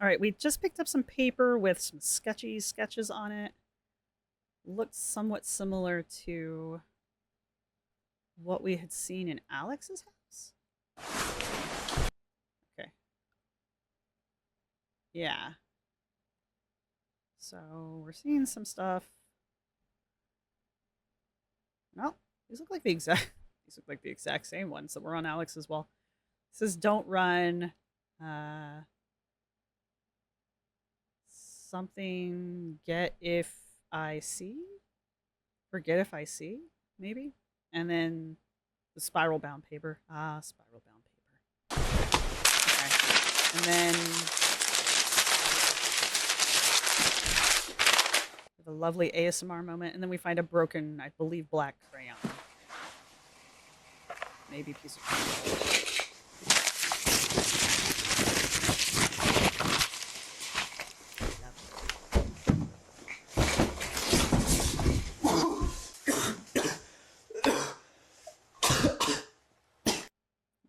All right, we just picked up some paper with some sketchy sketches on it. Looks somewhat similar to what we had seen in Alex's house. Okay. Yeah. So we're seeing some stuff. Well, These look like the exact. These look like the exact same ones that were on Alex as well. It says don't run. Something get if I see. Forget if I see, maybe. And then the spiral bound paper. Spiral bound paper. Okay. And then the lovely ASMR moment, and then we find a broken, I believe, black crayon. Maybe piece of crayon.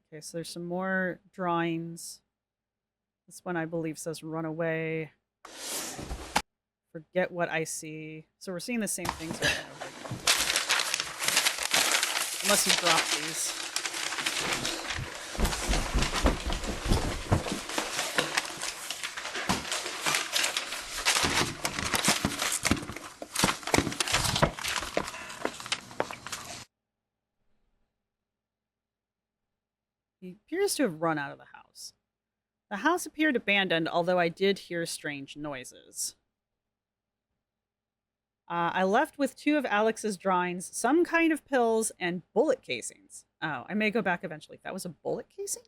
Okay, so there's some more drawings. This one, I believe, says run away. Forget what I see. So we're seeing the same things over and over again. Unless you drop these. He appears to have run out of the house. The house appeared abandoned, although I did hear strange noises. I left with 2 of Alex's drawings, some kind of pills, and bullet casings. Oh, I may go back eventually. That was a bullet casing?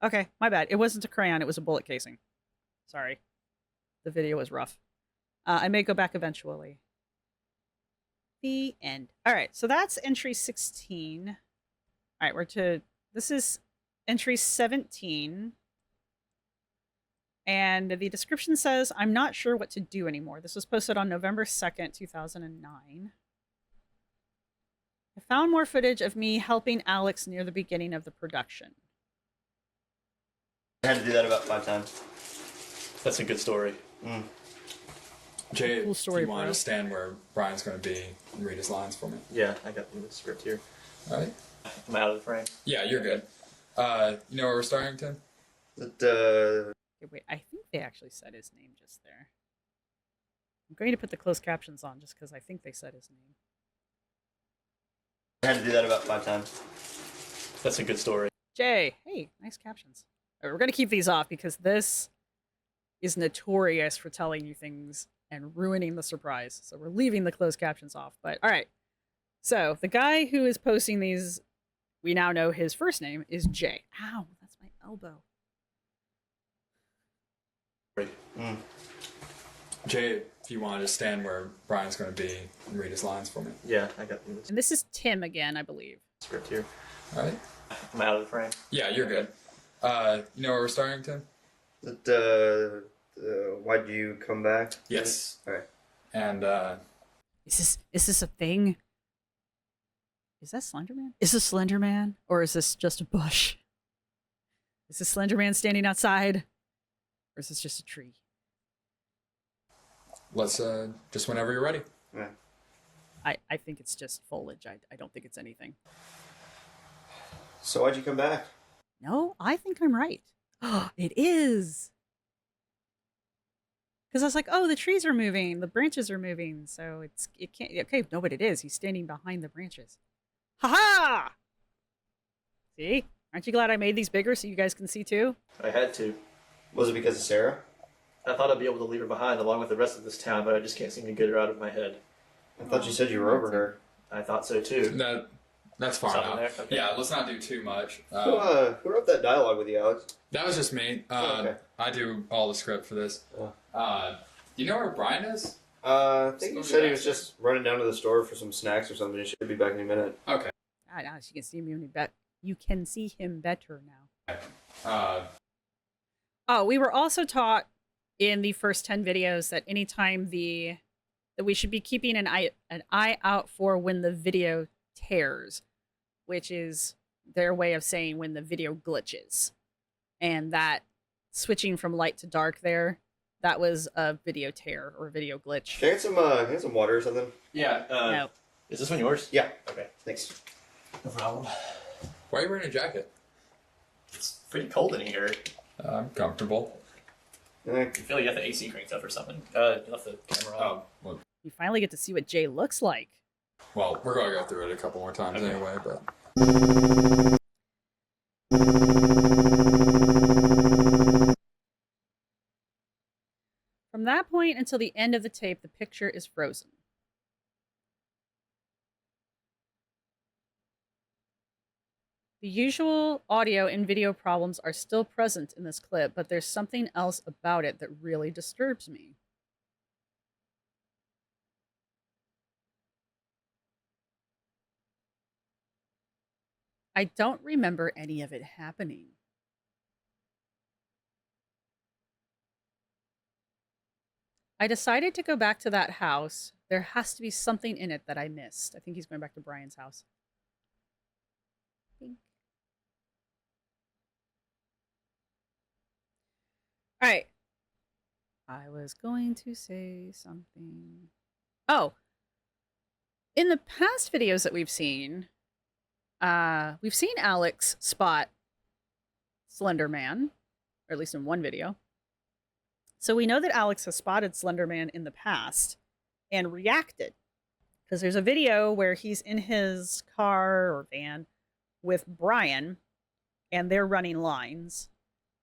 Okay, my bad. It wasn't a crayon, it was a bullet casing. Sorry. The video was rough. I may go back eventually. The end. Alright, so that's entry 16. Alright, we're to... This is entry 17. And the description says, I'm not sure what to do anymore. This was posted on November 2nd, 2009. I found more footage of me helping Alex near the beginning of the production. I had to do that about 5 times. That's a good story. Mm. Jay, Cool story, do you want bro. to stand where Brian's going to be and read his lines for me? Yeah, I got the script here. All right. Am I out of the frame? Yeah, you're good. You know where we're starting, Tim? Okay, wait, I think they actually said his name just there. I'm going to put the closed captions on just because I think they said his name. I had to do that about 5 times. That's a good story. Jay, hey, nice captions. All right, we're going to keep these off because this is notorious for telling you things and ruining the surprise. So we're leaving the closed captions off. But all right. So the guy who is posting these, we now know his first name is Jay. Ow, that's my elbow. Mm. Jay, if you want to stand where Brian's going to be and read his lines for me. Yeah, I got the And this is Tim again, I believe. script here. All right. Am I out of the frame? Yeah, you're good. You know where we're starting, Tim? Why'd you come back? Yes. All right. And Is this a thing? Is that Slender Man? Is this Slender Man? Or is this just a bush? Is this Slender Man standing outside? Or is this just a tree? let's just whenever you're ready. Yeah. I think it's just foliage. I don't think it's anything. So why'd you come back? No, I think I'm right. It is. Because I was like, oh, the trees are moving, the branches are moving, so it can't. Okay, no, but it is. He's standing behind the branches. Ha ha! See? Aren't you glad I made these bigger so you guys can see too? I had to. Was it because of Sarah? I thought I'd be able to leave her behind along with the rest of this town, but I just can't seem to get her out of my head. I thought you said you were over her. I thought so too. That's far Something enough. there? Okay. Yeah, let's not do too much. Who wrote that dialogue with you, Alex? That was just me. Okay. I do all the script for this. You know where Brian is? I think he said he was just running down to the store for some snacks or something. He should be back in a minute. Okay. Now you can see him you can see him better now. Oh, we were also taught in the first 10 videos that anytime that we should be keeping an eye out for when the video tears, which is their way of saying when the video glitches. And that switching from light to dark there, that was a video tear or a video glitch. Can I get some water or something? Yeah. No. Is this one yours? Yeah. Okay. Thanks. No problem. Why are you wearing a jacket? It's pretty cold in here. I'm comfortable. I feel like you have the AC cranked up or something. You left the camera on. Oh, well, You finally get to see what Jay looks like. Well, we're going to go through it a couple more times anyway, but... From that point until the end of the tape, the picture is frozen. The usual audio and video problems are still present in this clip, but there's something else about it that really disturbs me. I don't remember any of it happening. I decided to go back to that house. There has to be something in it that I missed. I think he's going back to Brian's house. All right. I was going to say something. Oh. In the past videos that we've seen Alex spot Slender Man, or at least in one video. So we know that Alex has spotted Slender Man in the past and reacted. Because there's a video where he's in his car or van with Brian, and they're running lines.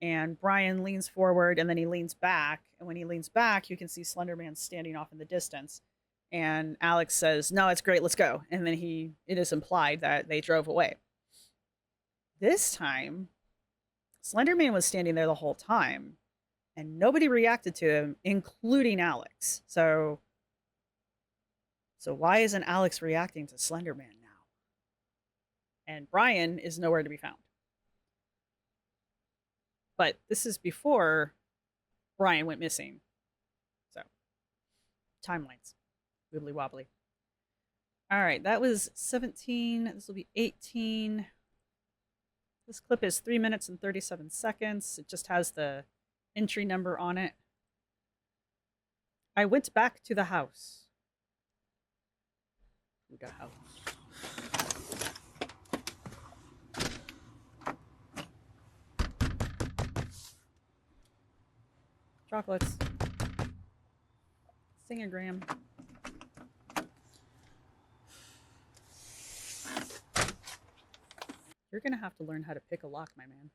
And Brian leans forward, and then he leans back. And when he leans back, you can see Slender Man standing off in the distance. And Alex says, "No, it's great, let's go." And then it is implied that they drove away. This time, Slender Man was standing there the whole time, and nobody reacted to him, including Alex. So why isn't Alex reacting to Slender Man now? And Brian is nowhere to be found. But this is before Brian went missing. So, timelines. Wibbly wobbly. All right, that was 17. This will be 18. This clip is 3 minutes and 37 seconds. It just has the entry number on it. I went back to the house. To the house. Chocolates. Singogram. You're gonna have to learn how to pick a lock, my man.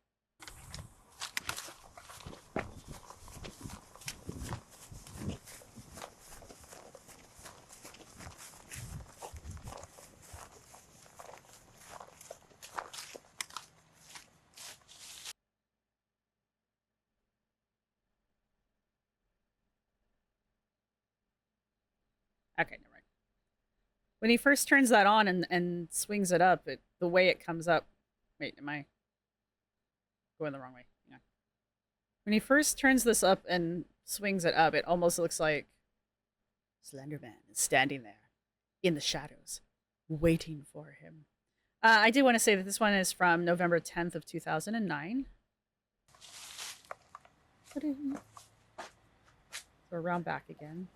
Okay, never mind. When he first turns that on and swings it up, the way it comes up. Wait, am I going the wrong way? Yeah. When he first turns this up and swings it up, it almost looks like Slender Man is standing there in the shadows, waiting for him. I did want to say that this one is from November 10th of 2009. So around back again.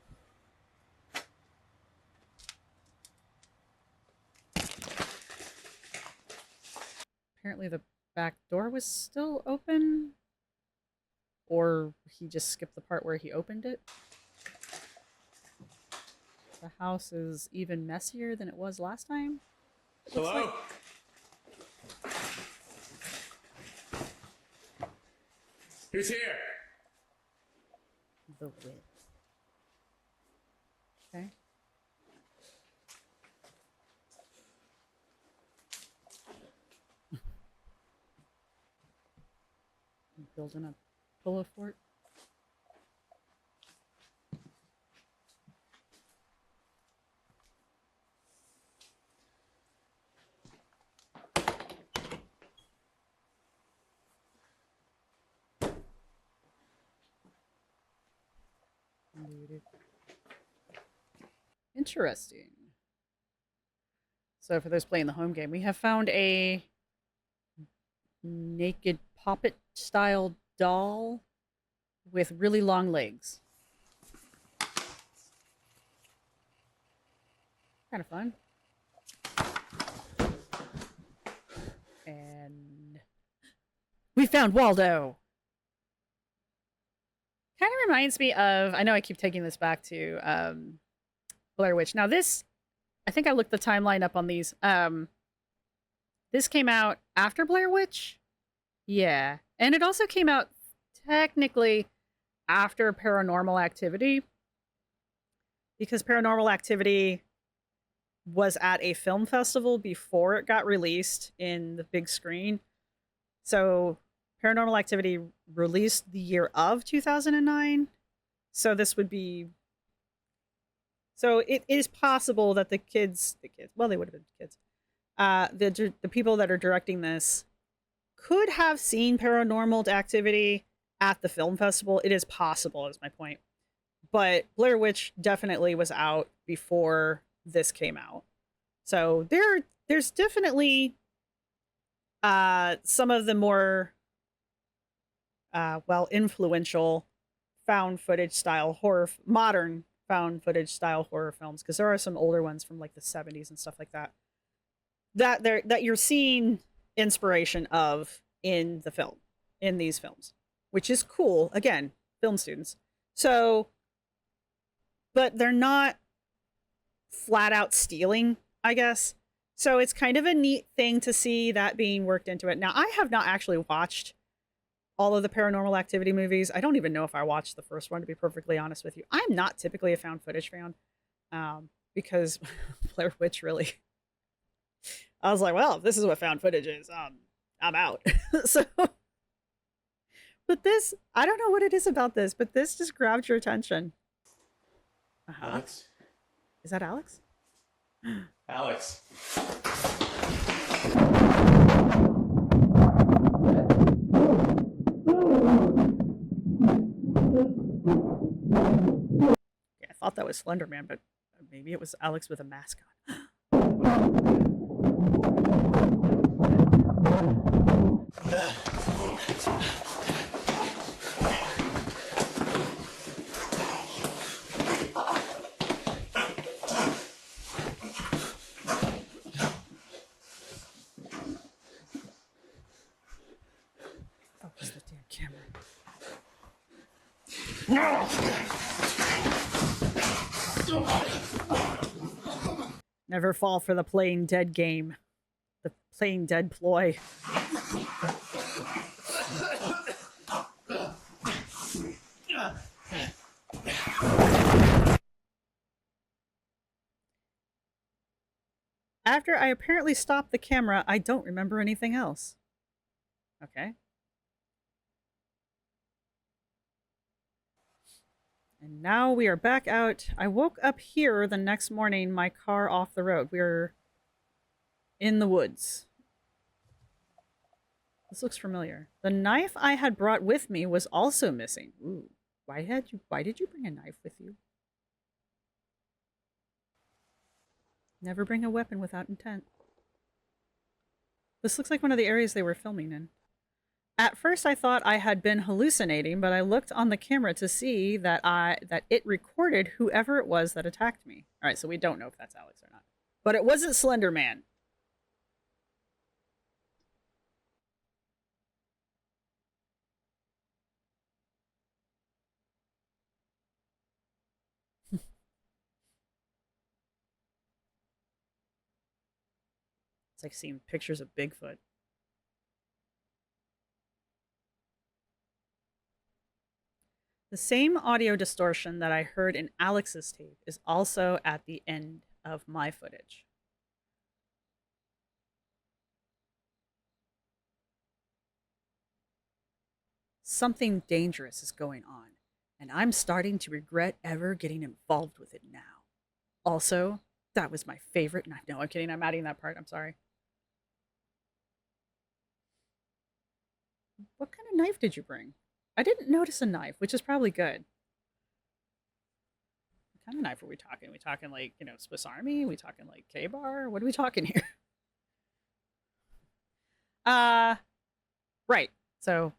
Apparently the back door was still open. Or he just skipped the part where he opened it. The house is even messier than it was last time. Hello? Who's here? The wit. Okay. Building a pillow fort. Interesting. So for those playing the home game, we have found a naked poppet style doll with really long legs. Kind of fun. And we found Waldo. Kind of reminds me of, I know I keep taking this back to Blair Witch. Now this I think I looked the timeline up on these. This came out after Blair Witch. Yeah. And it also came out technically after Paranormal Activity, because Paranormal Activity was at a film festival before it got released in the big screen. So Paranormal Activity released the year of 2009. So this would be... So it is possible that the kids, well, they would have been kids. The people that are directing this could have seen Paranormal Activity at the film festival. It is possible, is my point. But Blair Witch definitely was out before this came out. So there's definitely some of the more influential found footage style horror, modern found footage style horror films, because there are some older ones from like the 70s and stuff like that that you're seeing inspiration of in these films, which is cool. Again, film students. So, but they're not flat out stealing, I guess. So it's kind of a neat thing to see that being worked into it. Now, I have not actually watched all of the Paranormal Activity movies. I don't even know if I watched the first one, to be perfectly honest with you. I'm not typically a found footage fan, because Blair Witch really... I was like, well, if this is what found footage is, I'm out. So, but this, I don't know what it is about this, but this just grabbed your attention. Alex? Is that Alex? Alex. Yeah, I thought that was Slender Man, but maybe it was Alex with a mask on. Focus the damn camera. Never fall for the playing dead game. The playing dead ploy. After I apparently stopped the camera, I don't remember anything else. Okay. And now we are back out. I woke up here the next morning, my car off the road. We're in the woods. This looks familiar. The knife I had brought with me was also missing. Ooh. Why did you bring a knife with you? Never bring a weapon without intent. This looks like one of the areas they were filming in. At first I thought I had been hallucinating, but I looked on the camera to see that it recorded whoever it was that attacked me. All right, so we don't know if that's Alex or not. But it wasn't Slender Man. It's like seeing pictures of Bigfoot. The same audio distortion that I heard in Alex's tape is also at the end of my footage. Something dangerous is going on, and I'm starting to regret ever getting involved with it now. Also, that was my favorite knife. No, I'm kidding. I'm adding that part. I'm sorry. What kind of knife did you bring? I didn't notice a knife, which is probably good. What kind of knife are we talking? Are we talking like, Swiss Army? Are we talking like K-Bar? What are we talking here? Right. So,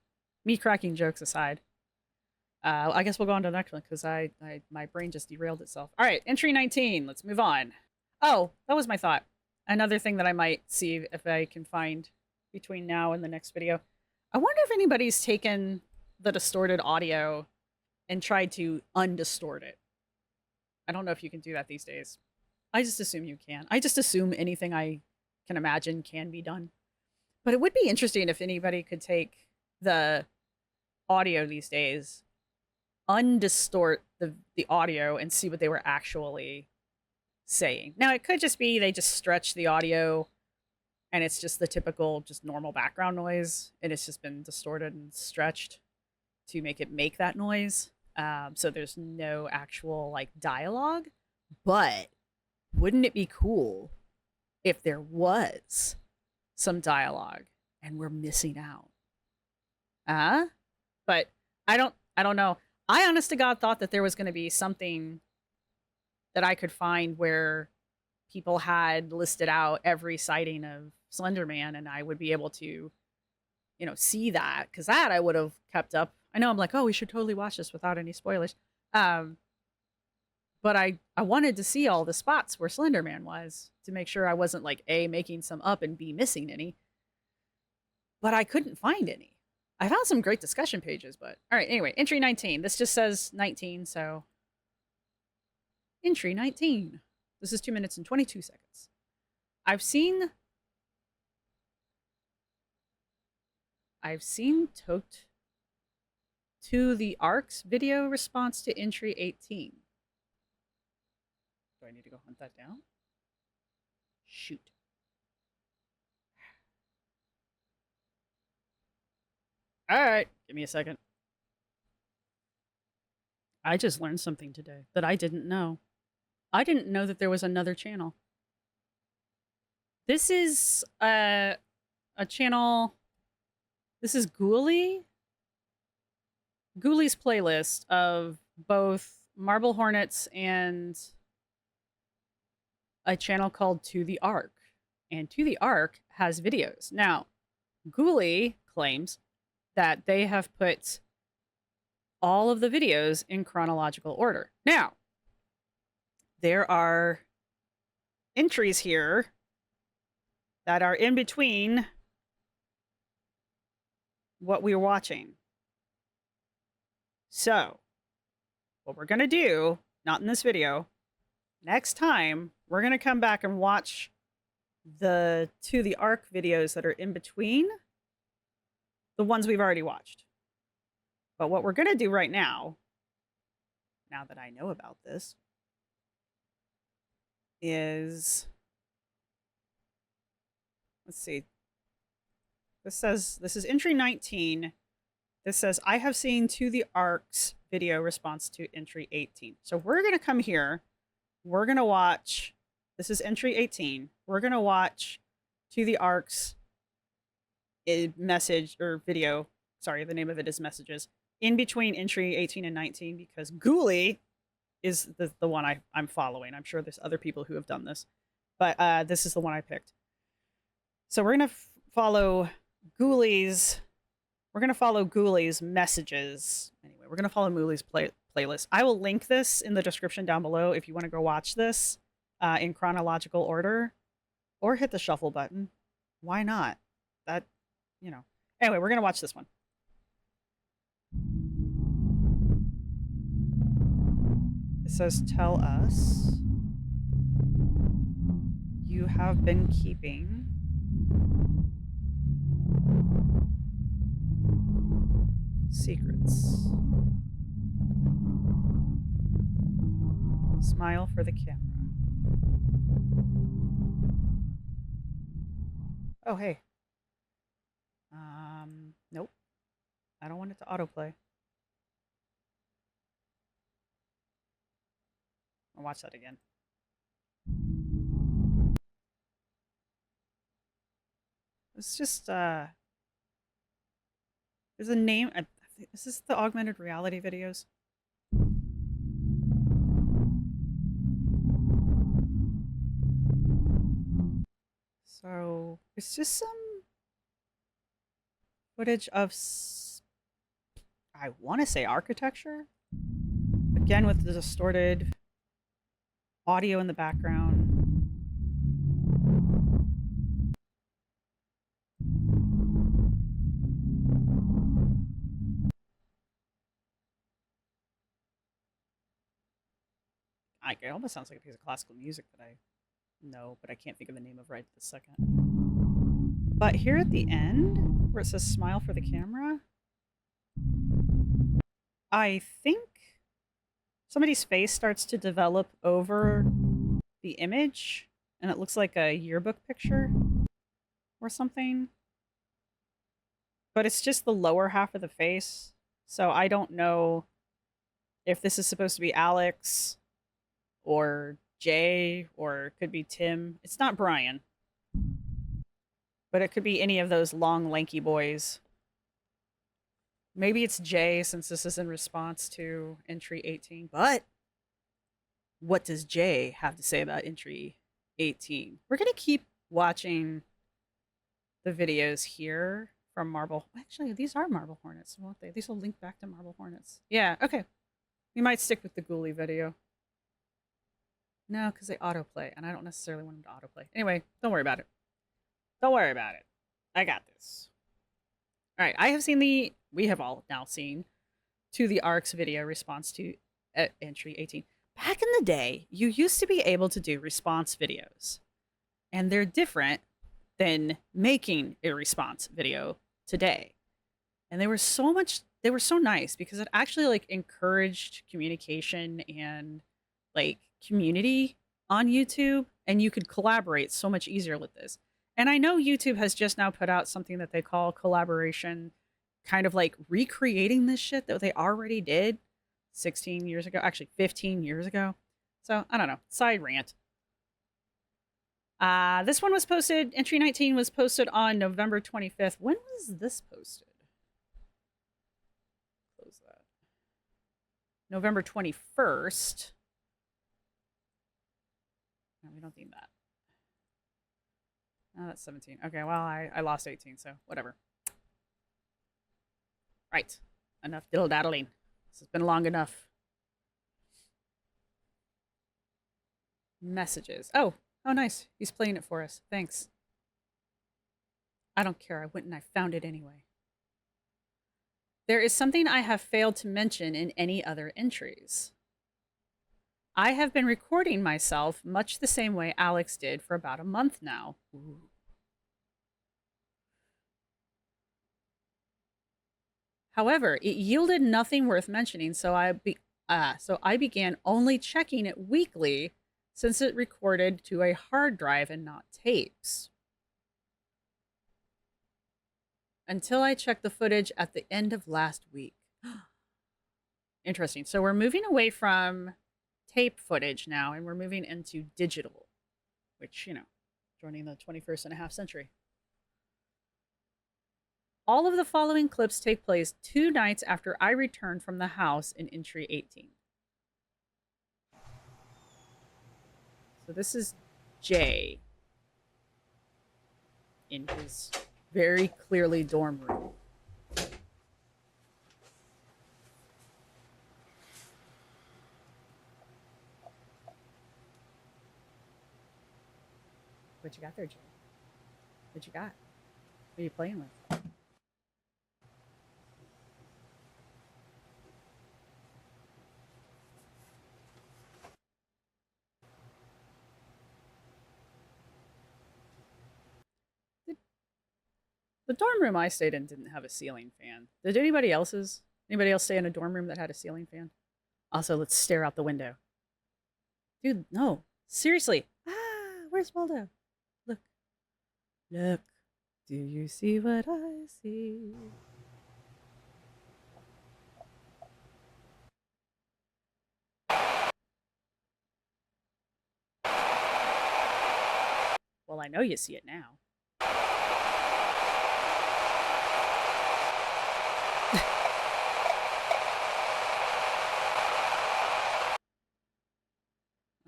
me cracking jokes aside, I guess we'll go on to the next one because my brain just derailed itself. All right, entry 19. Let's move on. Oh, that was my thought. Another thing that I might see if I can find between now and the next video. I wonder if anybody's taken the distorted audio and tried to undistort it. I don't know if you can do that these days. I just assume you can. I just assume anything I can imagine can be done. But it would be interesting if anybody could take the audio these days, undistort the audio, and see what they were actually saying. Now, it could just be they just stretch the audio and it's just the typical, just normal background noise, and it's just been distorted and stretched to make it make that noise. So there's no actual like dialogue. But wouldn't it be cool if there was some dialogue and we're missing out? But I don't know. I honest to God thought that there was going to be something that I could find where people had listed out every sighting of Slender Man, and I would be able to, see that, because that I would have kept up. I know I'm like, oh, we should totally watch this without any spoilers. But I wanted to see all the spots where Slender Man was to make sure I wasn't like A, making some up, and B, missing any. But I couldn't find any. I found some great discussion pages, but all right, anyway, entry 19. This just says 19, so entry 19. This is 2 minutes and 22 seconds. I've seen ToTheArk's video response to entry 18. Do I need to go hunt that down? Shoot. All right, give me a second. I just learned something today that I didn't know. I didn't know that there was another channel. This is a channel. This is Ghouly's playlist of both Marble Hornets and a channel called ToTheArk. And ToTheArk has videos. Now, Ghouly claims that they have put all of the videos in chronological order. Now, there are entries here that are in between what we're watching. So, what we're going to do, not in this video, next time, we're going to come back and watch the ToTheArk videos that are in between the ones we've already watched. But what we're going to do right now that I know about this, is, let's see. This is entry 19. This says, I have seen ToTheArk's video response to entry 18. So we're going to come here. We're going to watch, this is entry 18. We're going to watch ToTheArk's message or video. Sorry, the name of it is messages. In between entry 18 and 19, because Ghouly is the one I'm following. I'm sure there's other people who have done this, but this is the one I picked. So we're going to follow Ghouly's. We're going to follow Ghouly's messages. Anyway, we're going to follow Ghouly's playlist. I will link this in the description down below if you want to go watch this in chronological order, or hit the shuffle button. Why not? That, Anyway, we're going to watch this one. It says, tell us you have been keeping secrets. Smile for the camera. Oh, hey. Nope. I don't want it to autoplay. I'll watch that again. It's just, there's a name. Is this the augmented reality videos? So, it's just some footage of, I want to say architecture. Again, with the distorted audio in the background. It almost sounds like a piece of classical music that I know, but I can't think of the name of right this second. But here at the end, where it says smile for the camera, I think somebody's face starts to develop over the image, and it looks like a yearbook picture or something. But it's just the lower half of the face, so I don't know if this is supposed to be Alex or Jay or it could be Tim. It's not Brian, but it could be any of those long, lanky boys. Maybe it's Jay since this is in response to entry 18. But what does Jay have to say about entry 18? We're going to keep watching the videos here from Marble. Actually, these are Marble Hornets, won't they? These will link back to Marble Hornets. Yeah, okay. We might stick with the Ghoulie video. No, because they autoplay, and I don't necessarily want them to autoplay. Anyway, don't worry about it. Don't worry about it. I got this. All right, we have all now seen ToTheArk's video response to entry 18. Back in the day, you used to be able to do response videos, and they're different than making a response video today. And they were so nice because it actually like encouraged communication and like community on YouTube, and you could collaborate so much easier with this. And I know YouTube has just now put out something that they call collaboration, kind of like recreating this shit that they already did 16 years ago, actually 15 years ago. So I don't know, side rant. This one was posted, entry 19 was posted on November 25th. When was this posted? Close that. November 21st. No, we don't need that. Oh, that's 17. Okay, well, I lost 18, so whatever. Right. Enough diddle-daddling. This has been long enough. Messages. Oh, nice. He's playing it for us. Thanks. I don't care. I went and I found it anyway. There is something I have failed to mention in any other entries. I have been recording myself much the same way Alex did for about a month now. Ooh. However, it yielded nothing worth mentioning, so I began only checking it weekly since it recorded to a hard drive and not tapes. Until I checked the footage at the end of last week. Interesting. So we're moving away from tape footage now, and we're moving into digital, which, you know, joining the 21st and a half century. All of the following clips take place 2 nights after I returned from the house in entry 18. So this is Jay in his very clearly dorm room. What you got there, Jay? What you got? What are you playing with? The dorm room I stayed in didn't have a ceiling fan. Did anybody else stay in a dorm room that had a ceiling fan? Also, let's stare out the window. Dude, no. Seriously. Where's Waldo? Look. Look. Do you see what I see? Well, I know you see it now.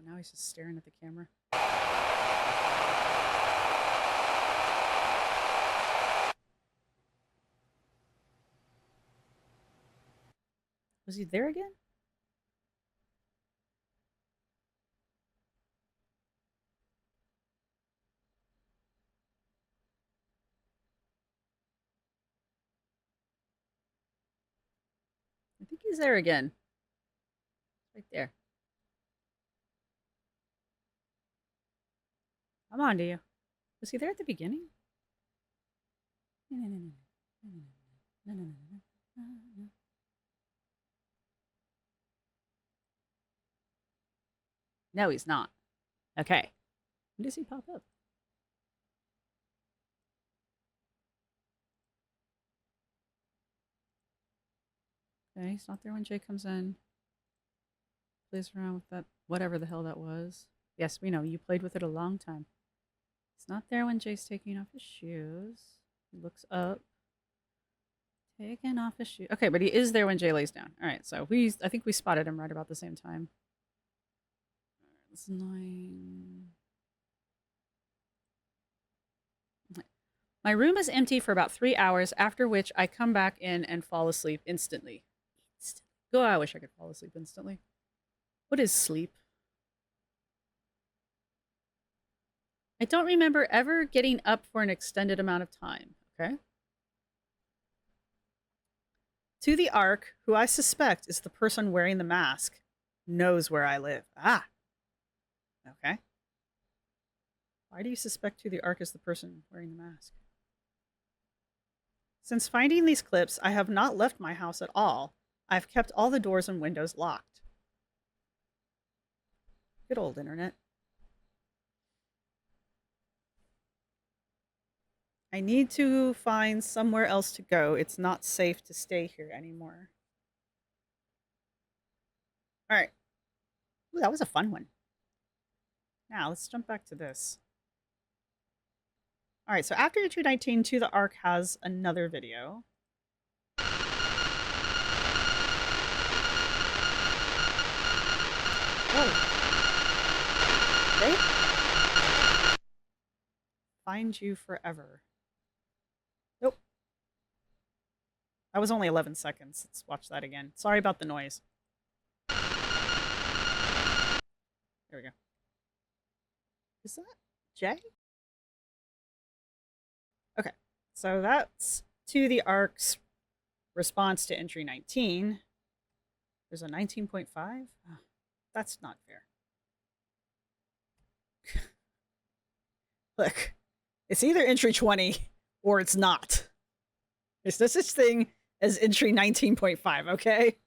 Now he's just staring at the camera. Was he there again? I think he's there again. Right there. I'm on to you. Was he there at the beginning? No, he's not. Okay. When does he pop up? Okay, he's not there when Jay comes in. Plays around with that, whatever the hell that was. Yes, we know. You played with it a long time. He's not there when Jay's taking off his shoes. He looks up. Taking off his shoes. Okay, but he is there when Jay lays down. All right, so I think we spotted him right about the same time. It's 9. My room is empty for about 3 hours, after which I come back in and fall asleep instantly. Oh, I wish I could fall asleep instantly. What is sleep? I don't remember ever getting up for an extended amount of time. Okay. ToTheArk, who I suspect is the person wearing the mask, knows where I live. Ah. Okay. Why do you suspect ToTheArk is the person wearing the mask? Since finding these clips, I have not left my house at all. I've kept all the doors and windows locked. Good old internet. I need to find somewhere else to go. It's not safe to stay here anymore. All right. Ooh, that was a fun one. Now, let's jump back to this. All right, so after 219, ToTheArk has another video. Oh. Okay. Find you forever. Nope. That was only 11 seconds. Let's watch that again. Sorry about the noise. There we go. Is that Jay? Okay, so that's ToTheArk's response to entry 19. There's a 19.5? Oh, that's not fair. Look, it's either entry 20 or it's not. There's no such thing as entry 19.5, okay?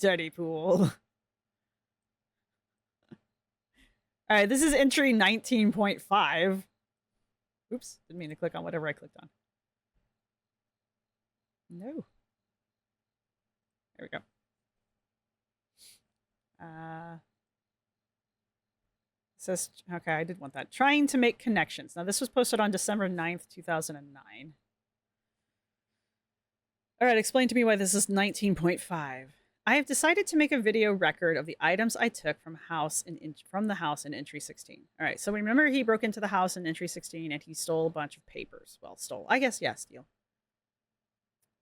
Dirty pool. All right, this is entry 19.5. Oops, didn't mean to click on whatever I clicked on. No. There we go. It says, okay, I did want that. Trying to make connections. Now, this was posted on December 9th, 2009. All right, explain to me why this is 19.5. I have decided to make a video record of the items I took from the house in entry 16. All right, so remember he broke into the house in entry 16 and he stole a bunch of papers. Well, stole. I guess, yeah, steal.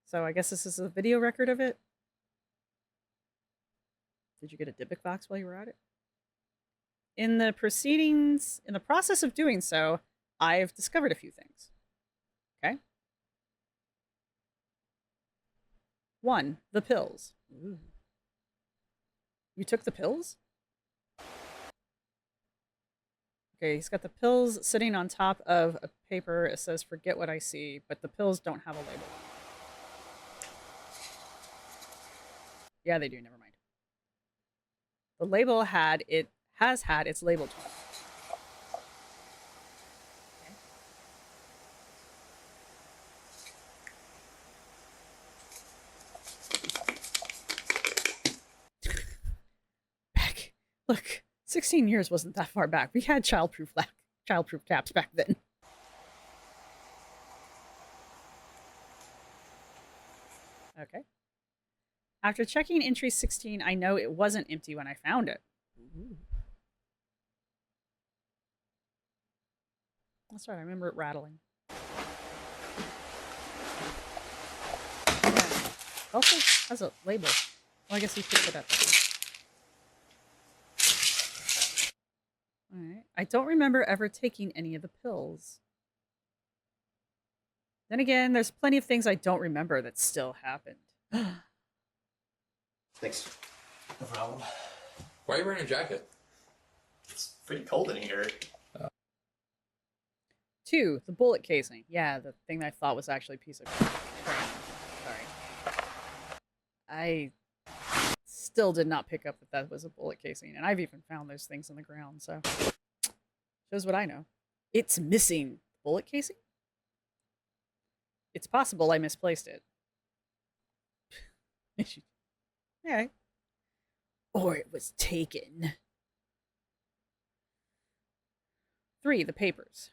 So I guess this is a video record of it. Did you get a Dybbuk box while you were at it? In the process of doing so, I've discovered a few things. Okay. 1, the pills. Ooh. You took the pills? Okay, he's got the pills sitting on top of a paper. It says, "Forget what I see," but the pills don't have a label. Yeah, they do. Never mind. The label has had its label torn. Back. Look, 16 years wasn't that far back. We had childproof caps back then. Okay. After checking entry 16, I know it wasn't empty when I found it. Ooh. That's right, I remember it rattling. Yeah. Also has a label. Well, I guess he picked it up. Alright. I don't remember ever taking any of the pills. Then again, there's plenty of things I don't remember that still happened. Thanks. No problem. Why are you wearing a jacket? It's Pretty cold in here. 2, the bullet casing. Yeah, the thing that I thought was actually a piece of crap. Sorry. I still did not pick up that that was a bullet casing, and I've even found those things on the ground, so shows what I know. It's missing. Bullet casing? It's possible I misplaced it. Alright. Or it was taken. 3, the papers.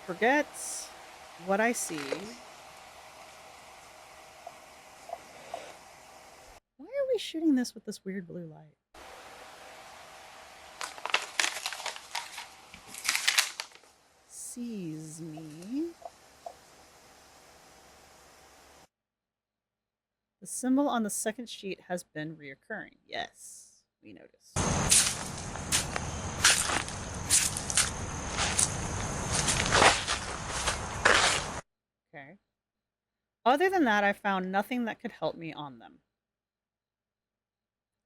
Forget what I see. Why are we shooting this with this weird blue light? Sees me. The symbol on the second sheet has been reoccurring. Yes, we notice. Okay. Other than that, I found nothing that could help me on them.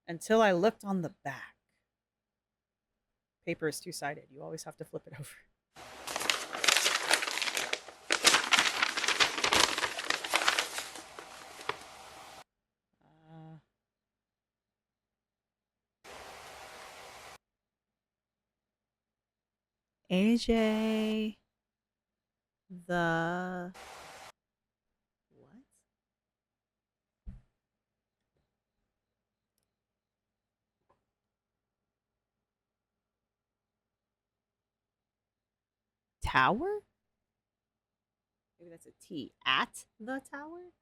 Until I looked on the back. Paper is two-sided. You always have to flip it over. AJ, the what? Tower? Maybe that's a T. At the tower?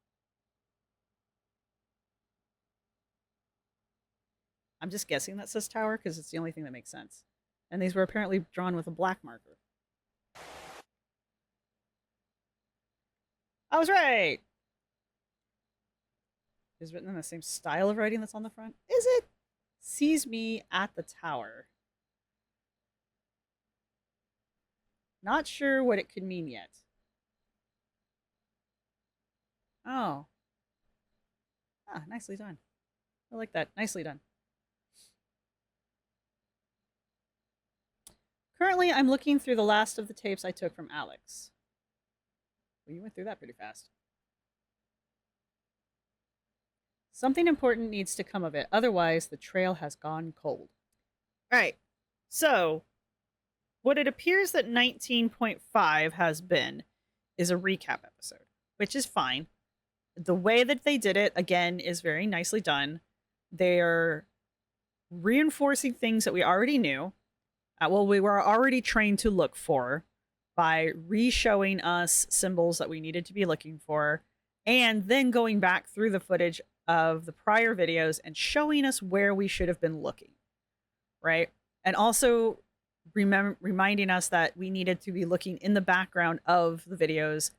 I'm just guessing that says tower because it's the only thing that makes sense. And these were apparently drawn with a black marker. I was right! Is written in the same style of writing that's on the front? Is it? Sees me at the tower. Not sure what it could mean yet. Oh. Ah, nicely done. I like that. Nicely done. Currently, I'm looking through the last of the tapes I took from Alex. Well, you went through that pretty fast. Something important needs to come of it. Otherwise, the trail has gone cold. All right. So, what it appears that 19.5 has been is a recap episode, which is fine. The way that they did it, again, is very nicely done. They're reinforcing things that we already knew. Well, we were already trained to look for by re-showing us symbols that we needed to be looking for, and then going back through the footage of the prior videos and showing us where we should have been looking, right? And also reminding us that we needed to be looking in the background of the videos,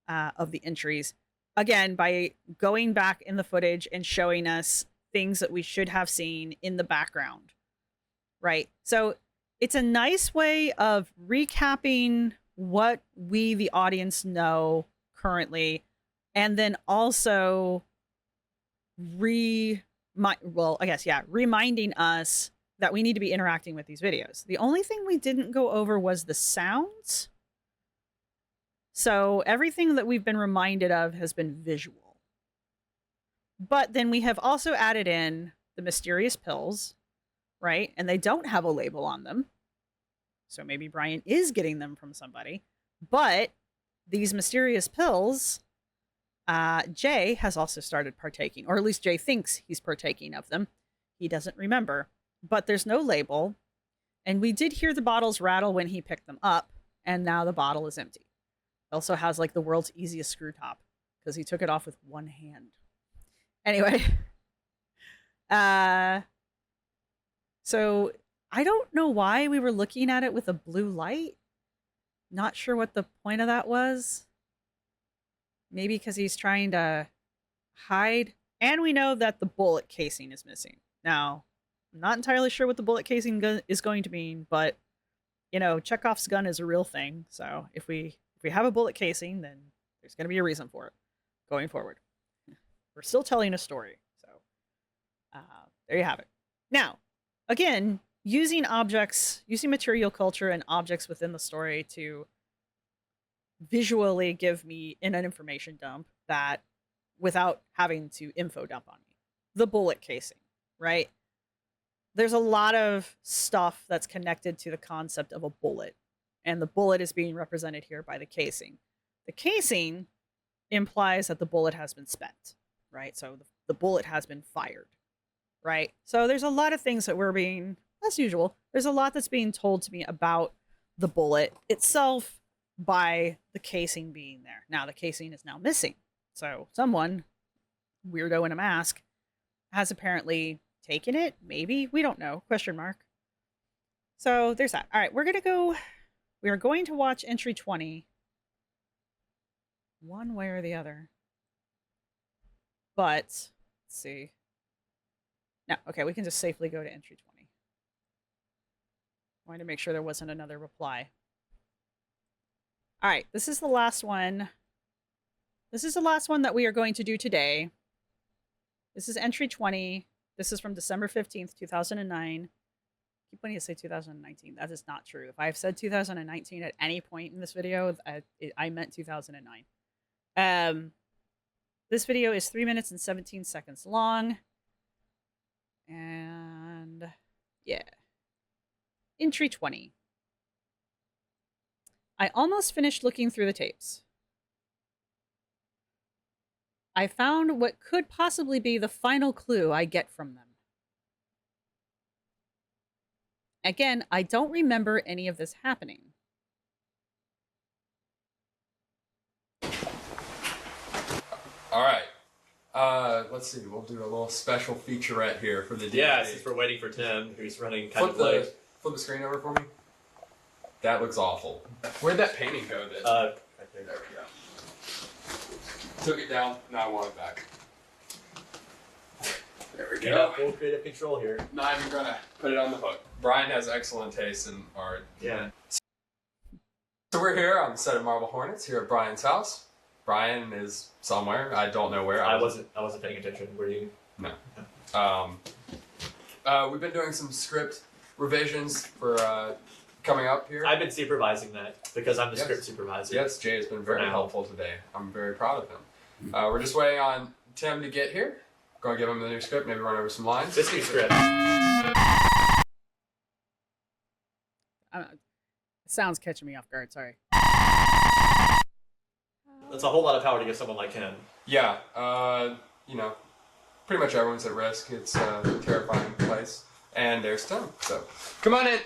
of the entries, again, by going back in the footage and showing us things that we should have seen in the background, right? So it's a nice way of recapping what we, the audience, know currently, and then also reminding us that we need to be interacting with these videos. The only thing we didn't go over was the sounds. So everything that we've been reminded of has been visual. But then we have also added in the mysterious pills, right? And they don't have a label on them. So maybe Brian is getting them from somebody. But these mysterious pills, Jay has also started partaking, or at least Jay thinks he's partaking of them. He doesn't remember. But there's no label. And we did hear the bottles rattle when he picked them up, and now the bottle is empty. It also has like the world's easiest screw top because he took it off with one hand. Anyway, so I don't know why we were looking at it with a blue light. Not sure what the point of that was. Maybe because he's trying to hide. And we know that the bullet casing is missing. Now, I'm not entirely sure what the bullet casing is going to mean, but, you know, Chekhov's gun is a real thing. So if we have a bullet casing, then there's going to be a reason for it going forward. We're still telling a story. So there you have it. Now, again, using material culture and objects within the story to visually give me an information dump that without having to info dump on me. The bullet casing, right? There's a lot of stuff that's connected to the concept of a bullet, and the bullet is being represented here by the casing. The casing implies that the bullet has been spent, right? So the bullet has been fired, right? So there's a lot of things that as usual, there's a lot that's being told to me about the bullet itself by the casing being there. Now the casing is now missing. So someone, weirdo in a mask, has apparently taken it. Maybe. We don't know. Question mark. So there's that. All right, we are going to watch entry 20 one way or the other. But, let's see. No, okay, we can just safely go to entry 20. Wanted to make sure there wasn't another reply. All right, this is the last one. This is the last one that we are going to do today. This is entry 20. This is from December 15th, 2009. I keep wanting to say 2019. That is not true. If I have said 2019 at any point in this video, I meant 2009. This video is 3 minutes and 17 seconds long. And yeah. Entry 20. I almost finished looking through the tapes. I found what could possibly be the final clue I get from them. Again, I don't remember any of this happening. All right. Let's see. We'll do a little special featurette here for the DVD. Yeah, since we're waiting for Tim, who's running kind of late. Flip the screen over for me. That looks awful. Where'd that painting go? I think. There we go. Took it down. Now I want it back. There we Yeah, go. full creative control here. Not even gonna put it on the hook. Brian has excellent taste in art. Yeah. So we're here on the set of Marble Hornets here at Brian's house. Brian is somewhere. I don't know where. I wasn't paying attention. Were you? No. We've been doing some script revisions for coming up here. I've been supervising that because I'm the Yes. script supervisor. Yes, Jay has been very For now. helpful today. I'm very proud of him. We're just waiting on Tim to get here. Going to give him the new script, maybe run over some lines. This new script. Sounds catching me off guard, sorry. That's a whole lot of power to give someone like him. Yeah, you know, pretty much everyone's at risk. It's a terrifying place. And there's Tim, so come on in.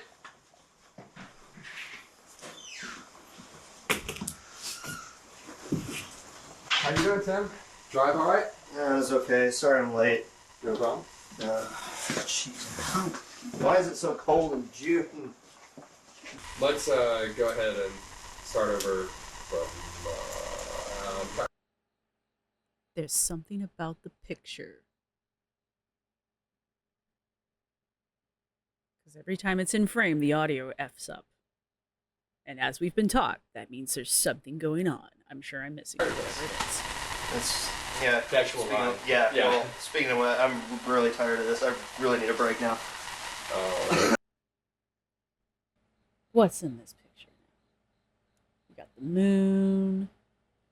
How you doing, Tim? Drive all right? Yeah, it was okay. Sorry I'm late. No problem. Jeez. Why is it so cold in June? Let's go ahead and start over from. There's something about the picture. Because every time it's in frame, the audio F's up. And as we've been taught, that means there's something going on. I'm sure I'm missing whatever it is. That's, yeah. Factual speaking line. of, yeah, Yeah. well, speaking of what, I'm really tired of this. I really need a break now. What's in this picture? We got the moon.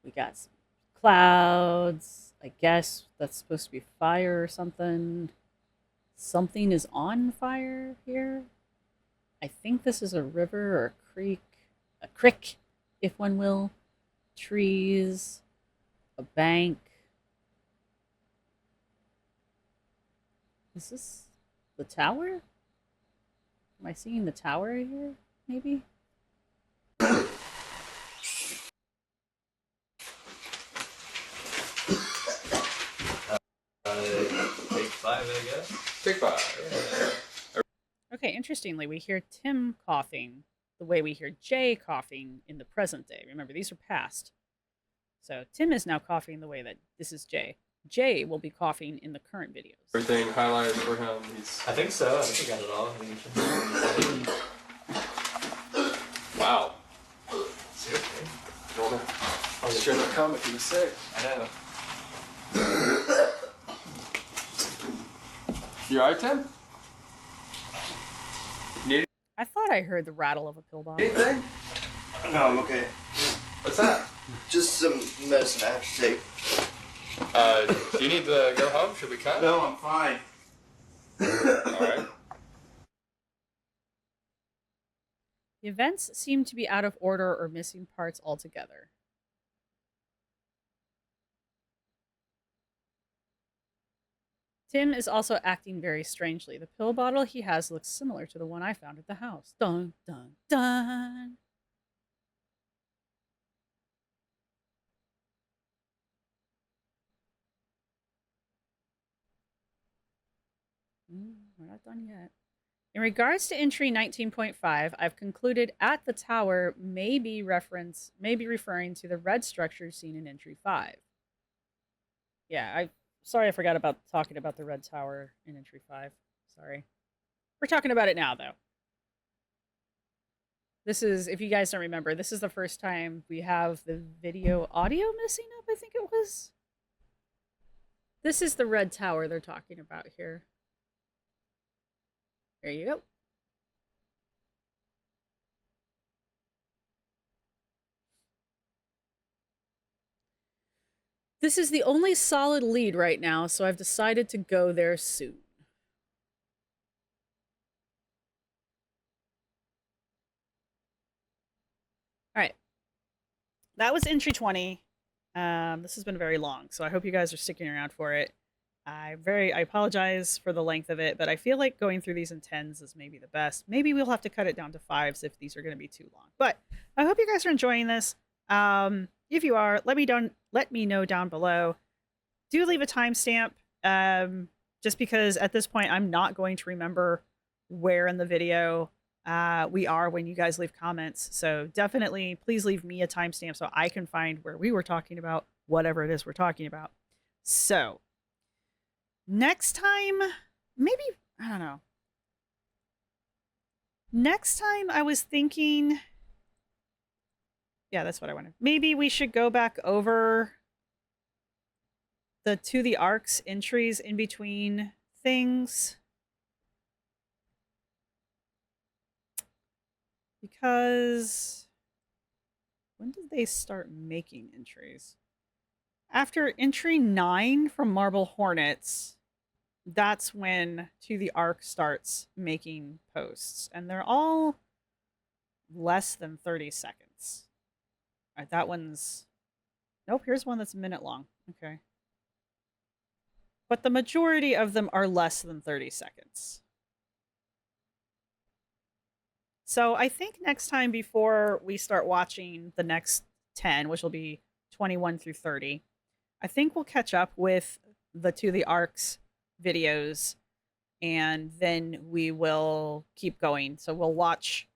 We got some clouds. I guess that's supposed to be fire or something. Something is on fire here. I think this is a river or a creek, if one will. Trees, a bank. Is this the tower? Am I seeing the tower here, maybe? Take 5, I guess. Take 5. Okay, interestingly, we hear Tim coughing the way we hear Jay coughing in the present day. Remember, these are past. So Tim is now coughing the way that this is Jay. Jay will be coughing in the current videos. Everything highlighted for him. He's I think so. I think I got it all. wow. Seriously? Oh, shouldn't have come if he was sick. I know. You alright, Tim? I thought I heard the rattle of a pill bottle. Anything? No, I'm okay. What's that? Just some medicine I have to take. Do you need to go home? Should we cut? No, I'm fine. Alright. The events seem to be out of order or missing parts altogether. Tim is also acting very strangely. The pill bottle he has looks similar to the one I found at the house. Dun, dun, dun. We're not done yet. In regards to entry 19.5, I've concluded at the tower may be referring to the red structure seen in entry 5. Yeah, sorry I forgot about talking about the red tower in entry 5. Sorry. We're talking about it now, though. This is, if you guys don't remember, this is the first time we have the video audio messing up, I think it was. This is the red tower they're talking about here. There you go. This is the only solid lead right now, so I've decided to go there soon. All right. That was entry 20. This has been very long, so I hope you guys are sticking around for it. I apologize for the length of it, but I feel like going through these in 10s is maybe the best. Maybe we'll have to cut it down to 5s if these are going to be too long. But I hope you guys are enjoying this. If you are, let me know down below. Do leave a timestamp, just because at this point I'm not going to remember where in the video we are when you guys leave comments. So definitely, please leave me a timestamp so I can find where we were talking about whatever it is we're talking about. So next time, maybe, I don't know. Next time I was thinking, yeah, that's what I wanted. Maybe we should go back over the ToTheArk's entries in between things. Because when did they start making entries? After entry 9 from Marble Hornets, that's when ToTheArk starts making posts. And they're all less than 30 seconds. All right, that one's... Nope, here's one that's a minute long. Okay. But the majority of them are less than 30 seconds. So I think next time, before we start watching the next 10, which will be 21 through 30, I think we'll catch up with the ToTheArk's videos, and then we will keep going. So we'll watch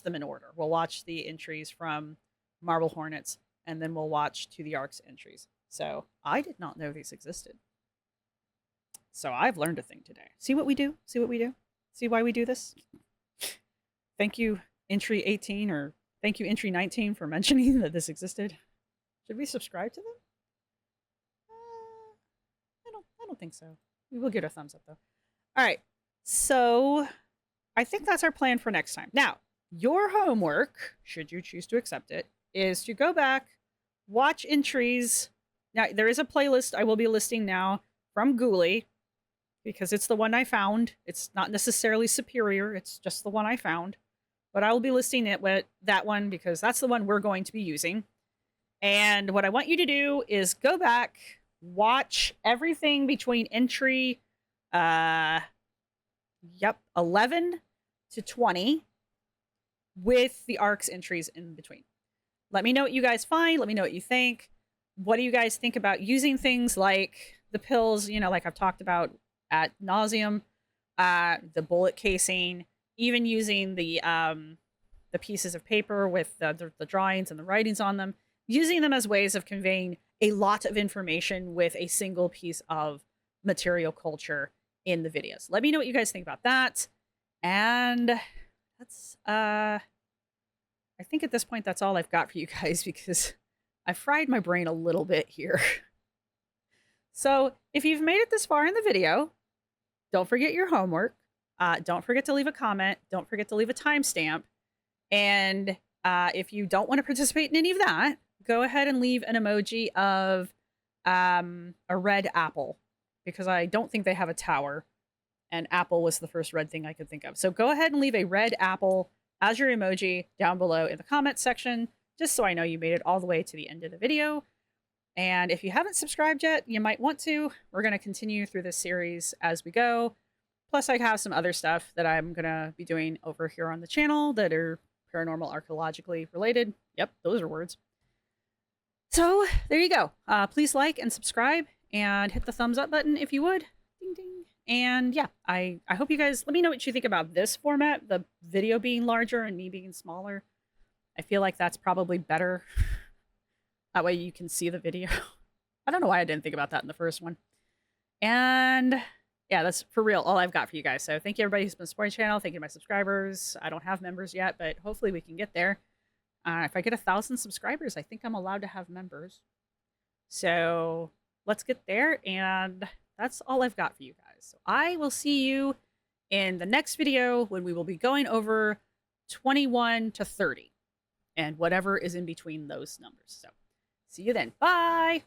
them in order. We'll watch the entries from Marble Hornets, and then we'll watch ToTheArk's entries. So I did not know these existed. So I've learned a thing today. See what we do? See what we do? See why we do this? Thank you, entry 18, or thank you, entry 19, for mentioning that this existed. Should we subscribe to them? I don't think so. We will get a thumbs up, though. All right. So I think that's our plan for next time. Now, your homework, should you choose to accept it, is to go back, watch entries. Now, there is a playlist I will be listing now from Ghoulie, because it's the one I found. It's not necessarily superior. It's just the one I found. But I will be listing it with that one because that's the one we're going to be using. And what I want you to do is go back, watch everything between entry 11 to 20 with the Ark's entries in between. Let me know what you guys find. Let me know what you think. What do you guys think about using things like the pills, like I've talked about ad nauseum, the bullet casing, even using the pieces of paper with the drawings and the writings on them, using them as ways of conveying a lot of information with a single piece of material culture in the videos. Let me know what you guys think about that. And that's, I think at this point, that's all I've got for you guys because I fried my brain a little bit here. So if you've made it this far in the video, don't forget your homework. Don't forget to leave a comment. Don't forget to leave a timestamp. And if you don't want to participate in any of that, go ahead and leave an emoji of a red apple, because I don't think they have a tower, and apple was the first red thing I could think of. So go ahead and leave a red apple as your emoji down below in the comments section, just so I know you made it all the way to the end of the video. And if you haven't subscribed yet, you might want to. We're going to continue through this series as we go. Plus, I have some other stuff that I'm going to be doing over here on the channel that are paranormal archaeologically related. Yep, those are words. So there you go. Please like and subscribe and hit the thumbs up button if you would. Ding, ding. And yeah, I hope you guys, let me know what you think about this format, the video being larger and me being smaller. I feel like that's probably better. That way you can see the video. I don't know why I didn't think about that in the first one. And yeah, that's for real all I've got for you guys. So thank you everybody who's been supporting the channel. Thank you to my subscribers. I don't have members yet, but hopefully we can get there. If I get 1,000 subscribers, I think I'm allowed to have members. So let's get there. And that's all I've got for you guys. So I will see you in the next video when we will be going over 21 to 30 and whatever is in between those numbers. So see you then. Bye.